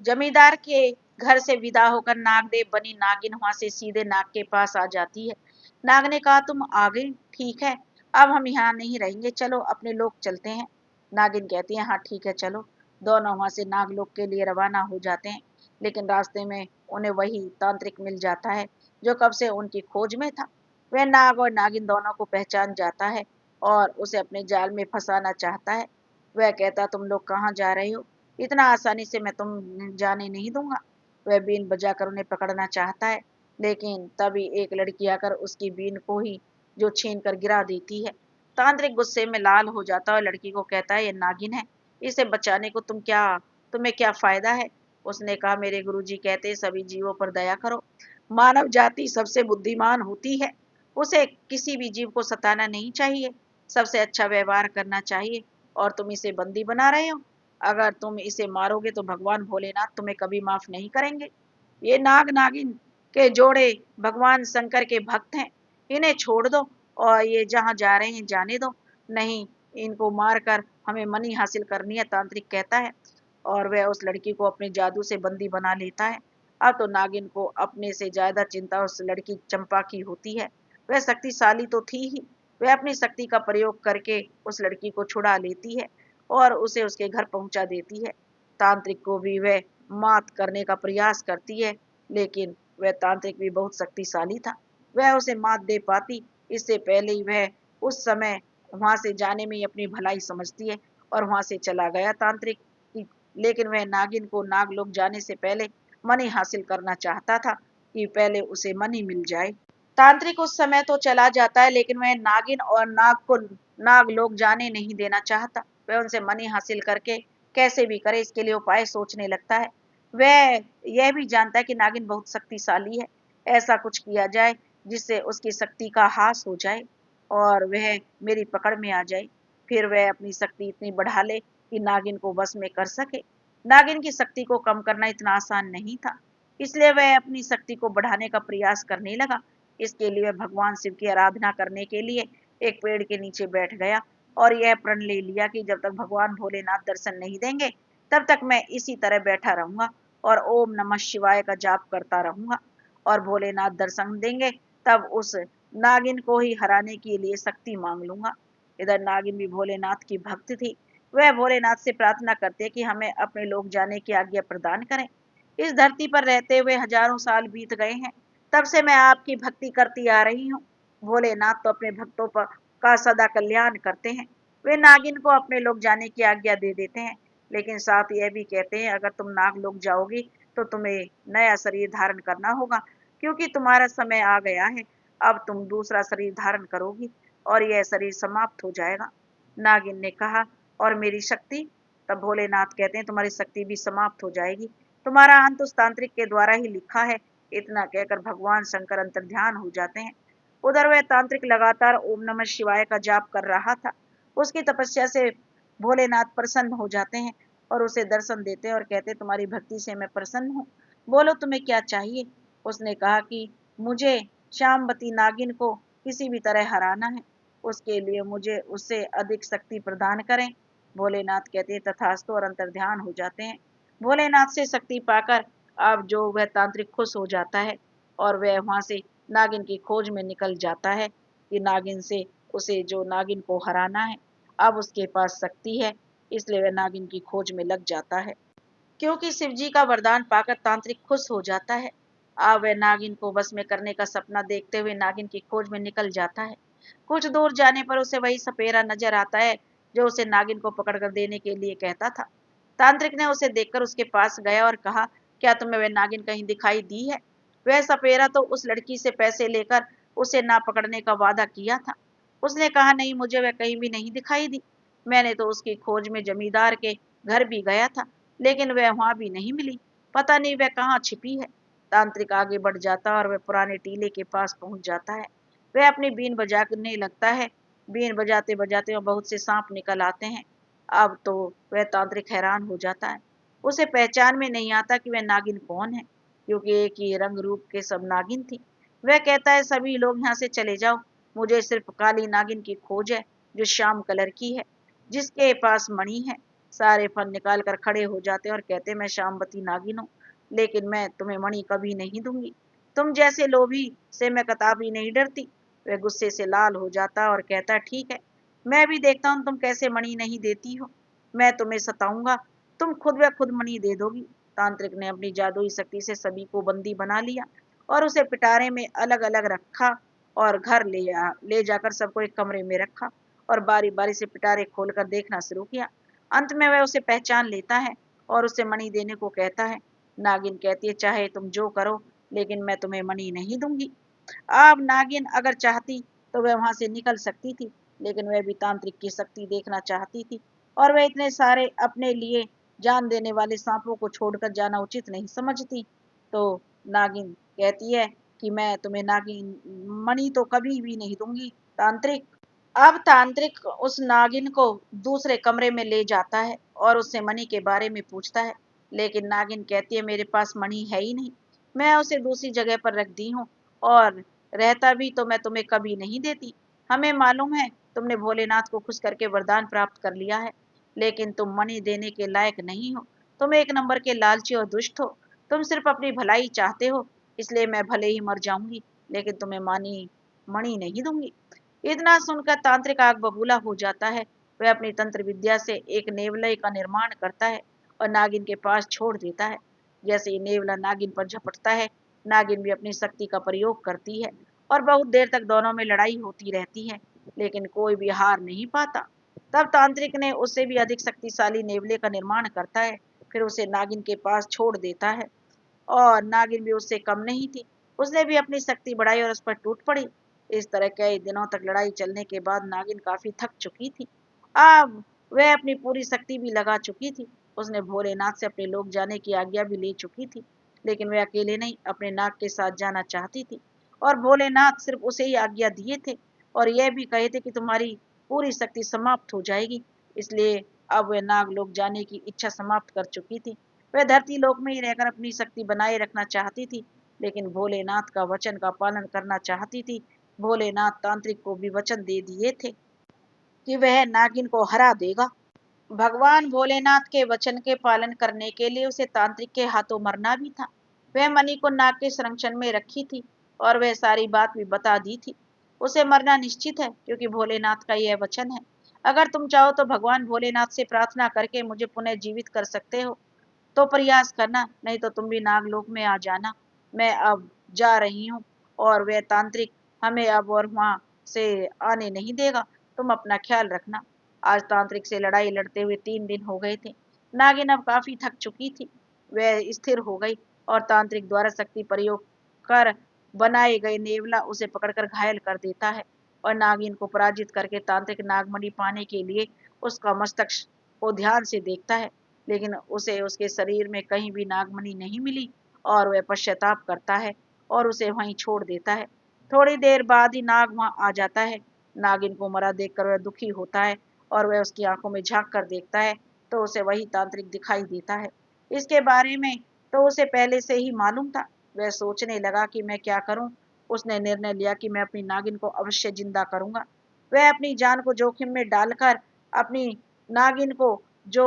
जमींदार के घर से विदा होकर नागदेव बनी नागिन वहां से सीधे नाग के पास आ जाती है। नाग ने कहा, तुम आ गई, ठीक है, अब हम यहाँ नहीं रहेंगे, चलो अपने लोग चलते हैं। नागिन कहती है, हाँ ठीक है, चलो। दोनों वहां से नागलोक के लिए रवाना हो जाते हैं। लेकिन रास्ते में उन्हें वही तांत्रिक मिल जाता है जो कब से उनकी खोज में था। वह नाग और नागिन दोनों को पहचान जाता है और उसे अपने जाल में फंसाना चाहता है। वह कहता, तुम लोग कहाँ जा रहे हो? इतना आसानी से मैं तुम जाने नहीं दूंगा। वह बीन बजाकर उन्हें पकड़ना चाहता है, लेकिन तभी एक लड़की आकर उसकी बीन को ही जो छीन कर गिरा देती है। तांत्रिक गुस्से में लाल हो जाता है और लड़की को कहता है, ये नागिन है, इसे बचाने को तुम्हें क्या फायदा है? उसने कहा, मेरे गुरुजी कहते, सभी जीवों पर दया करो, मानव जाति सबसे बुद्धिमान होती है, उसे किसी भी जीव को सताना नहीं चाहिए, सबसे अच्छा व्यवहार करना चाहिए, और तुम इसे बंदी बना रहे हो। अगर तुम इसे मारोगे तो भगवान भोलेनाथ तुम्हें कभी माफ नहीं करेंगे। ये नाग नागिन के जोड़े भगवान शंकर के भक्त हैं, इन्हें छोड़ दो और ये जहां जा रहे हैं जाने दो, नहीं इनको मारकर हमें मनी हासिल करनी है, तांत्रिक कहता है। और वह उस लड़की को अपने जादू से बंदी बना लेता है। अब तो नागिन को अपने से ज्यादा चिंता उस लड़की चंपा की होती है। वह शक्तिशाली तो थी ही, वह अपनी शक्ति का प्रयोग करके उस लड़की को छुड़ा लेती है और उसे उसके घर पहुंचा देती है। तांत्रिक को भी वह मात करने का प्रयास करती है, लेकिन वह तांत्रिक भी बहुत शक्तिशाली था, वह उसे मात दे पाती इससे पहले ही वह उस समय वहां से जाने में ही अपनी भलाई समझती है और वहां से चला गया तांत्रिक की लेकिन वह नागिन को नागलोक जाने से पहले मणि हासिल करना चाहता था कि पहले उसे मणि मिल जाए। तांत्रिक उस समय तो चला जाता है, लेकिन वह नागिन और नाग को नागलोक जाने नहीं देना चाहता। वह उनसे मणि हासिल करके कैसे भी करे इसके लिए उपाय सोचने लगता है। वह यह भी जानता है कि नागिन बहुत शक्तिशाली है। ऐसा कुछ किया जाए जिससे उसकी शक्ति का ह्रास हो जाए और वह मेरी पकड़ में आ जाए। फिर वह अपनी शक्ति इतनी बढ़ा ले कि नागिन को बस में कर सके। नागिन की शक्ति को कम करना इतना आसान नहीं था, इसलिए वह अपनी शक्ति को बढ़ाने का प्रयास करने लगा। इसके लिए वह भगवान शिव की आराधना करने के लिए एक पेड़ के नीचे बैठ गया और यह प्रण ले लिया कि जब तक भगवान भोलेनाथ दर्शन नहीं देंगे तब तक मैं इसी तरह बैठा रहूंगा और ओम नमः शिवाय का जाप करता रहूंगा, और भोलेनाथ दर्शन देंगे तब उस नागिन को ही हराने के लिए शक्ति मांग लूंगा। इधर नागिन भी भोलेनाथ की भक्त थी। वह भोलेनाथ से प्रार्थना करते कि हमें अपने लोक जाने की आज्ञा प्रदान करें। इस धरती पर रहते हुए हजारों साल बीत गए हैं, तब से मैं आपकी भक्ति करती आ रही हूँ। भोलेनाथ तो अपने भक्तों पर का सदा कल्याण करते हैं। वे नागिन को अपने लोक जाने की आज्ञा दे देते हैं, लेकिन साथ यह भी कहते हैं अगर तुम नाग लोक जाओगी तो तुम्हें नया शरीर धारण करना होगा, क्योंकि तुम्हारा समय आ गया है। अब तुम दूसरा शरीर धारण करोगी और यह शरीर समाप्त हो जाएगा। नागिन ने कहा, और मेरी शक्ति? तब भोलेनाथ कहते हैं तुम्हारी शक्ति भी समाप्त हो जाएगी। तुम्हारा अंत उस तांत्रिक के द्वारा ही लिखा है। इतना कहकर भगवान शंकर अंतर्ध्यान हो जाते हैं। उधर वह तांत्रिक लगातार ओम नमः शिवाय का जाप कर रहा था। उसकी तपस्या से भोलेनाथ प्रसन्न हो जाते हैं और उसे दर्शन देते हैं और कहते हैं तुम्हारी भक्ति से मैं प्रसन्न हूँ, बोलो तुम्हें क्या चाहिए। उसने कहा कि मुझे श्यामवती नागिन को किसी भी तरह हराना है, उसके लिए मुझे उससे अधिक शक्ति प्रदान करें। भोलेनाथ कहते हैं तथास्तु और अंतर्ध्यान हो जाते हैं। भोलेनाथ से शक्ति पाकर अब जो वह तांत्रिक खुश हो जाता है और वह वहां से नागिन की खोज में निकल जाता है कि नागिन से उसे जो नागिन को हराना है अब उसके पास शक्ति है, इसलिए वह नागिन की खोज में लग जाता है। क्योंकि शिवजी का वरदान पाकर तांत्रिक खुश हो जाता है, अब वह नागिन को बस में करने का सपना देखते हुए नागिन की खोज में निकल जाता है। कुछ दूर जाने पर उसे वही सपेरा नजर आता है जो उसे नागिन को पकड़कर देने के लिए कहता था। तांत्रिक ने उसे देखकर उसके पास गया और कहा, क्या तुम्हें वह नागिन कहीं दिखाई दी है? वह सपेरा तो उस लड़की से पैसे लेकर उसे ना पकड़ने का वादा किया था। उसने कहा, नहीं, मुझे वह कहीं भी नहीं दिखाई दी। मैंने तो उसकी खोज में जमींदार के घर भी गया था, लेकिन वह वहां भी नहीं मिली। पता नहीं वह कहाँ छिपी है। तांत्रिक आगे बढ़ जाता और वह पुराने टीले के पास पहुंच जाता है। वह अपनी बीन बजाने लगता है। बीन बजाते बजाते वह बहुत से सांप निकल आते हैं। अब तो वह तांत्रिक हैरान हो जाता है। उसे पहचान में नहीं आता कि वह नागिन कौन है, क्योंकि एक ही रंग रूप के सब नागिन थी। वह कहता है, सभी लोग यहाँ से चले जाओ, मुझे सिर्फ काली नागिन की खोज है जो श्याम कलर की है, जिसके पास मणि है। सारे फन निकाल कर खड़े हो जाते हैं और कहते हैं, मैं श्यामवती नागिन हूँ, लेकिन मैं तुम्हें मणि कभी नहीं दूंगी। तुम जैसे लोभी से मैं कदापि नहीं डरती। वह गुस्से से लाल हो जाता और कहता, ठीक है, मैं भी देखता हूँ तुम कैसे मणि नहीं देती हो। मैं तुम्हें सताऊंगा, तुम खुद व खुद मणि दे दोगी। तांत्रिक ने अपनी जादुई शक्ति से सभी को बंदी बना लिया और उसे पिटारे में अलग अलग रखा और घर ले जाकर सबको एक कमरे में रखा और बारी बारी से पिटारे खोलकर देखना शुरू किया। अंत में वह उसे पहचान लेता है और उसे मणि देने को कहता है। नागिन कहती है, चाहे तुम जो करो, लेकिन मैं तुम्हें मणि नहीं दूंगी। अब नागिन अगर चाहती तो वह वहां से निकल सकती थी, लेकिन वह भी तांत्रिक की शक्ति देखना चाहती थी और वह इतने सारे अपने लिए जान देने वाले सांपों को छोड़कर जाना उचित नहीं समझती। तो नागिन कहती है कि मैं तुम्हें नागिन मणि तो कभी भी नहीं दूंगी तांत्रिक। अब तांत्रिक उस नागिन को दूसरे कमरे में ले जाता है और उससे मणि के बारे में पूछता है, लेकिन नागिन कहती है, मेरे पास मणि है ही नहीं, मैं उसे दूसरी जगह पर रख दी हूँ, और रहता भी तो मैं तुम्हें कभी नहीं देती। हमें मालूम है तुमने भोलेनाथ को खुश करके वरदान प्राप्त कर लिया है, लेकिन तुम मणि देने के लायक नहीं हो। तुम एक नंबर के लालची और दुष्ट हो। तुम सिर्फ अपनी भलाई चाहते हो, इसलिए मैं भले ही मर जाऊंगी, लेकिन तुम्हें मणि नहीं दूंगी। इतना सुनकर तांत्रिक आग बबूला हो जाता है। वह अपनी तंत्र विद्या से एक नेवले का निर्माण करता है और नागिन के पास छोड़ देता है। जैसे ही नेवला नागिन पर झपटता है, नागिन भी अपनी शक्ति का प्रयोग करती है और बहुत देर तक दोनों में लड़ाई होती रहती है, लेकिन कोई भी हार नहीं पाता। तब तांत्रिक ने उससे भी अधिक शक्तिशाली नेवले का निर्माण करता है। फिर उसे नागिन के पास छोड़ देता है। और नागिन भी उससे कम नहीं थी, उसने भी अपनी शक्ति बढ़ाई और उस पर टूट पड़ी। इस तरह कई दिनों तक लड़ाई चलने के बाद नागिन काफी थक चुकी थी। अब वह अपनी पूरी शक्ति भी लगा चुकी थी। उसने भोलेनाथ से अपने लोग जाने की आज्ञा भी ले चुकी थी, लेकिन वह अकेले नहीं अपने नाग के साथ जाना चाहती थी। और भोलेनाथ सिर्फ उसे ही आज्ञा दिए थे और यह भी कहे थे कि तुम्हारी पूरी शक्ति समाप्त हो जाएगी। इसलिए अब वह नाग लोग जाने की इच्छा समाप्त कर चुकी थी। वह धरती लोक में ही रहकर अपनी शक्ति बनाए रखना चाहती थी, लेकिन भोलेनाथ का वचन का पालन करना चाहती थी। भोलेनाथ तांत्रिक को भी वचन दे दिए थे कि वह नागिन को हरा देगा। भगवान भोलेनाथ के वचन के पालन करने के लिए उसे तांत्रिक के हाथों मरना भी था। वह मणि को नाग के संरक्षण में रखी थी और वह सारी बात भी बता दी थी। उसे मरना निश्चित है क्योंकि भोलेनाथ का यह वचन है। अगर तुम चाहो तो भगवान भोलेनाथ से प्रार्थना करके मुझे पुनः जीवित कर सकते हो, तो प्रयास करना, नहीं तो तुम भी नागलोक में आ जाना। मैं अब जा रही हूँ और वह तांत्रिक हमें अब और वहां से आने नहीं देगा। तुम अपना ख्याल रखना। आज तांत्रिक से लड़ाई लड़ते हुए 3 दिन हो गए थे। नागिन अब काफी थक चुकी थी। वह स्थिर हो गई और तांत्रिक द्वारा शक्ति प्रयोग कर बनाए गए नेवला उसे पकड़कर घायल कर देता है और नागिन को पराजित करके तांत्रिक नागमणि पाने के लिए उसका मस्तक को ध्यान से देखता है, लेकिन उसे उसके शरीर में कहीं भी नागमणि नहीं मिली और वह पश्चाताप करता है और उसे वहीं छोड़ देता है। थोड़ी देर बाद ही नाग वहां आ जाता है। नागिन को मरा देखकर वह दुखी होता है और वह उसकी आंखों में झांक कर देखता है तो उसे वही तांत्रिक दिखाई देता है। इसके बारे में तो उसे पहले से ही मालूम था। वह सोचने लगा कि मैं क्या करूं। उसने निर्णय लिया कि मैं अपनी नागिन को अवश्य जिंदा करूंगा। वह अपनी जान को जोखिम में डालकर अपनी नागिन को जो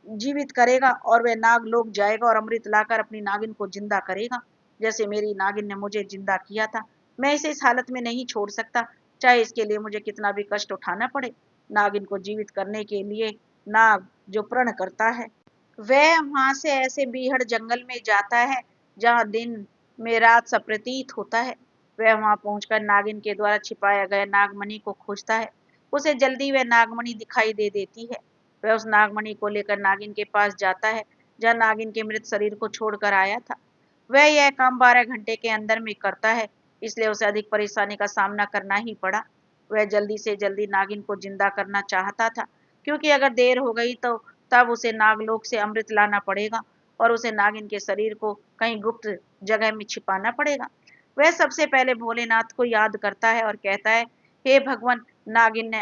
जीवित करेगा और वह नाग लोग जाएगा और अमृत लाकर अपनी नागिन को जिंदा करेगा, जैसे मेरी नागिन ने मुझे जिंदा किया था। मैं इसे इस हालत में नहीं छोड़ सकता, चाहे इसके लिए मुझे कितना भी कष्ट उठाना पड़े। नागिन को जीवित करने के लिए नाग जो प्रण करता है, वह वहां से ऐसे बीहड़ जंगल में जाता है जहां दिन में रात सा प्रतीत होता है। वह वहां पहुंचकर नागिन के द्वारा छिपाया गया नागमणि को खोजता है। उसे जल्दी वह नागमणि दिखाई दे देती है। वह उस नागमणि को लेकर नागिन के पास जाता है जहां नागिन के मृत शरीर को छोड़कर आया था। वह यह काम 12 घंटे के अंदर में करता है, इसलिए उसे अधिक परेशानी का सामना करना ही पड़ा। वह जल्दी से जल्दी नागिन को जिंदा करना चाहता था, क्योंकि अगर देर हो गई तो तब उसे नागलोक से अमृत लाना पड़ेगा और उसे नागिन के शरीर को कहीं गुप्त जगह में छिपाना पड़ेगा। वह सबसे पहले भोलेनाथ को याद करता है और कहता है, हे भगवान, नागिन ने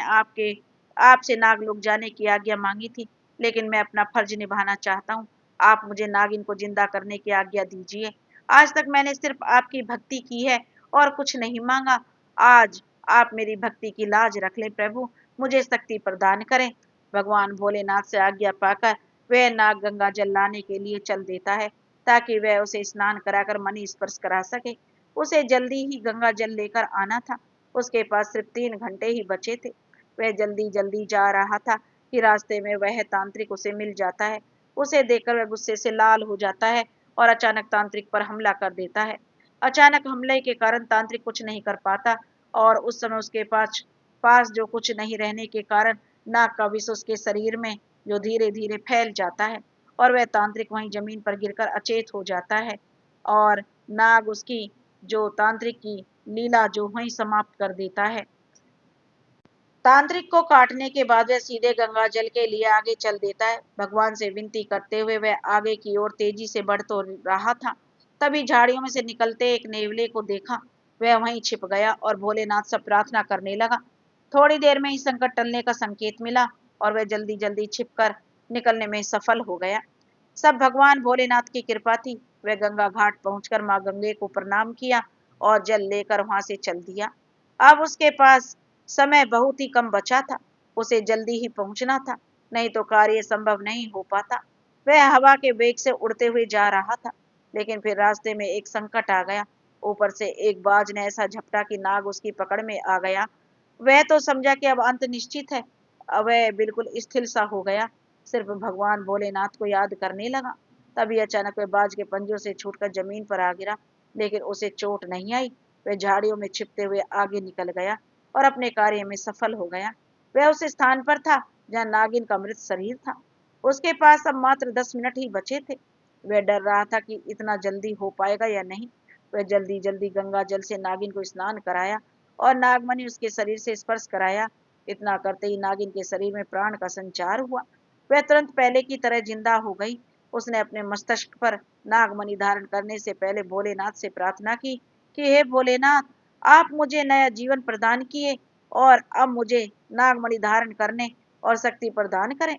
आपसे नागलोक जाने की आज्ञा मांगी थी, लेकिन मैं अपना फर्ज निभाना चाहता हूँ। आप मुझे नागिन को जिंदा करने की आज्ञा दीजिए। आज तक मैंने सिर्फ आपकी भक्ति की है और कुछ नहीं मांगा। आज आप मेरी भक्ति की लाज रख लें प्रभु, मुझे शक्ति प्रदान करें। भगवान भोलेनाथ से आज्ञा पाकर वह नाग गंगा जल लाने के लिए चल देता है ताकि वह उसे स्नान कराकर मणि स्पर्श करा सके। उसे जल्दी ही गंगा जल लेकर आना था। उसके पास सिर्फ 3 घंटे ही बचे थे। वह जल्दी जल्दी जा रहा था कि रास्ते में वह तांत्रिक उसे मिल जाता है। उसे देखकर वह गुस्से से लाल हो जाता है और अचानक तांत्रिक पर हमला कर देता है। अचानक हमले के कारण तांत्रिक कुछ नहीं कर पाता और उस समय उसके पास पास जो कुछ नहीं रहने के कारण नाग का विष उसके शरीर में जो धीरे धीरे फैल जाता है और वह तांत्रिक वहीं जमीन पर गिरकर अचेत हो जाता है और नाग उसकी जो तांत्रिक की लीला जो वहीं समाप्त कर देता है। तांत्रिक को काटने के बाद वह सीधे गंगा जल के लिए आगे चल देता है। भगवान से विनती करते हुए वह आगे की ओर तेजी से बढ़ तो रहा था, तभी झाड़ियों में से निकलते एक नेवले को देखा। वह वहीं छिप गया और भोलेनाथ से प्रार्थना करने लगा। थोड़ी देर में ही संकट टलने का संकेत मिला और वह जल्दी जल्दी छिपकर निकलने में सफल हो गया। सब भगवान भोलेनाथ की कृपा थी। वह गंगा घाट पहुंचकर मां गंगे को प्रणाम किया और जल लेकर वहां से चल दिया। अब उसके पास समय बहुत ही कम बचा था। उसे जल्दी ही पहुंचना था, नहीं तो कार्य संभव नहीं हो पाता। वह हवा के वेग से उड़ते हुए जा रहा था, लेकिन फिर रास्ते में एक संकट आ गया। ऊपर से एक बाज ने ऐसा झपटा कि नाग उसकी पकड़ में आ गया। वह तो समझा कि अब अंत निश्चित है। अब वह बिल्कुल स्थिर सा हो गया, सिर्फ भगवान भोलेनाथ को याद करने लगा। तभी अचानक वह बाज के पंजों से छूटकर जमीन पर आ गिरा, लेकिन उसे चोट नहीं आई। वह झाड़ियों में छिपते हुए आगे निकल गया और अपने कार्य में सफल हो गया। वह उस स्थान पर था जहाँ नागिन का मृत शरीर था। उसके पास अब मात्र 10 मिनट ही बचे थे। वह डर रहा था कि इतना जल्दी हो पाएगा या नहीं। वह जल्दी जल्दी गंगा जल से नागिन को स्नान कराया और नागमणि उसके शरीर से स्पर्श कराया। इतना करते ही नागिन के शरीर में प्राण का संचार हुआ। वह तुरंत पहले की तरह जिंदा हो गई। उसने अपने मस्तिष्क पर नागमणि धारण करने से पहले भोलेनाथ से प्रार्थना की कि हे भोलेनाथ, आप मुझे नया जीवन प्रदान किए और अब मुझे नागमणि धारण करने और शक्ति प्रदान करें।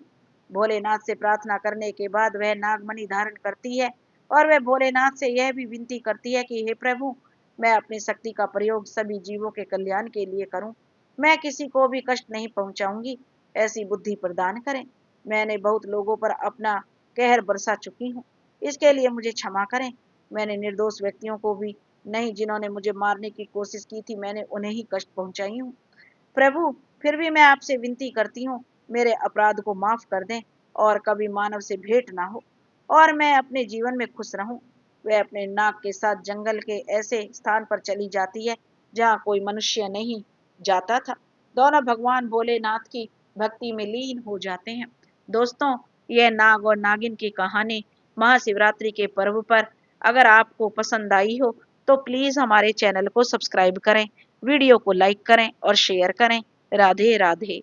भोलेनाथ से प्रार्थना करने के बाद वह नागमणि धारण करती है और वह भोलेनाथ से यह भी विनती करती है कि हे प्रभु, मैं अपनी शक्ति का प्रयोग सभी जीवों के कल्याण के लिए करूं। मैं किसी को भी कष्ट नहीं पहुंचाऊंगी, ऐसी बुद्धि प्रदान करें। मैंने बहुत लोगों पर अपना कहर बरसा चुकी हूँ, इसके लिए मुझे क्षमा करें। मैंने निर्दोष व्यक्तियों को भी नहीं, जिन्होंने मुझे मारने की कोशिश की थी, मैंने उन्हें ही कष्ट पहुंचाई हूँ। प्रभु, फिर भी मैं आपसे विनती करती हूँ, मेरे अपराध को माफ कर दें और कभी मानव से भेंट ना हो और मैं अपने जीवन में खुश रहूं। वह अपने नाग के साथ जंगल के ऐसे स्थान पर चली जाती है जहाँ कोई मनुष्य नहीं जाता था। दोनों भगवान भोलेनाथ की भक्ति में लीन हो जाते हैं। दोस्तों, यह नाग और नागिन की कहानी महाशिवरात्रि के पर्व पर अगर आपको पसंद आई हो तो प्लीज हमारे चैनल को सब्सक्राइब करें, वीडियो को लाइक करें और शेयर करें। राधे राधे।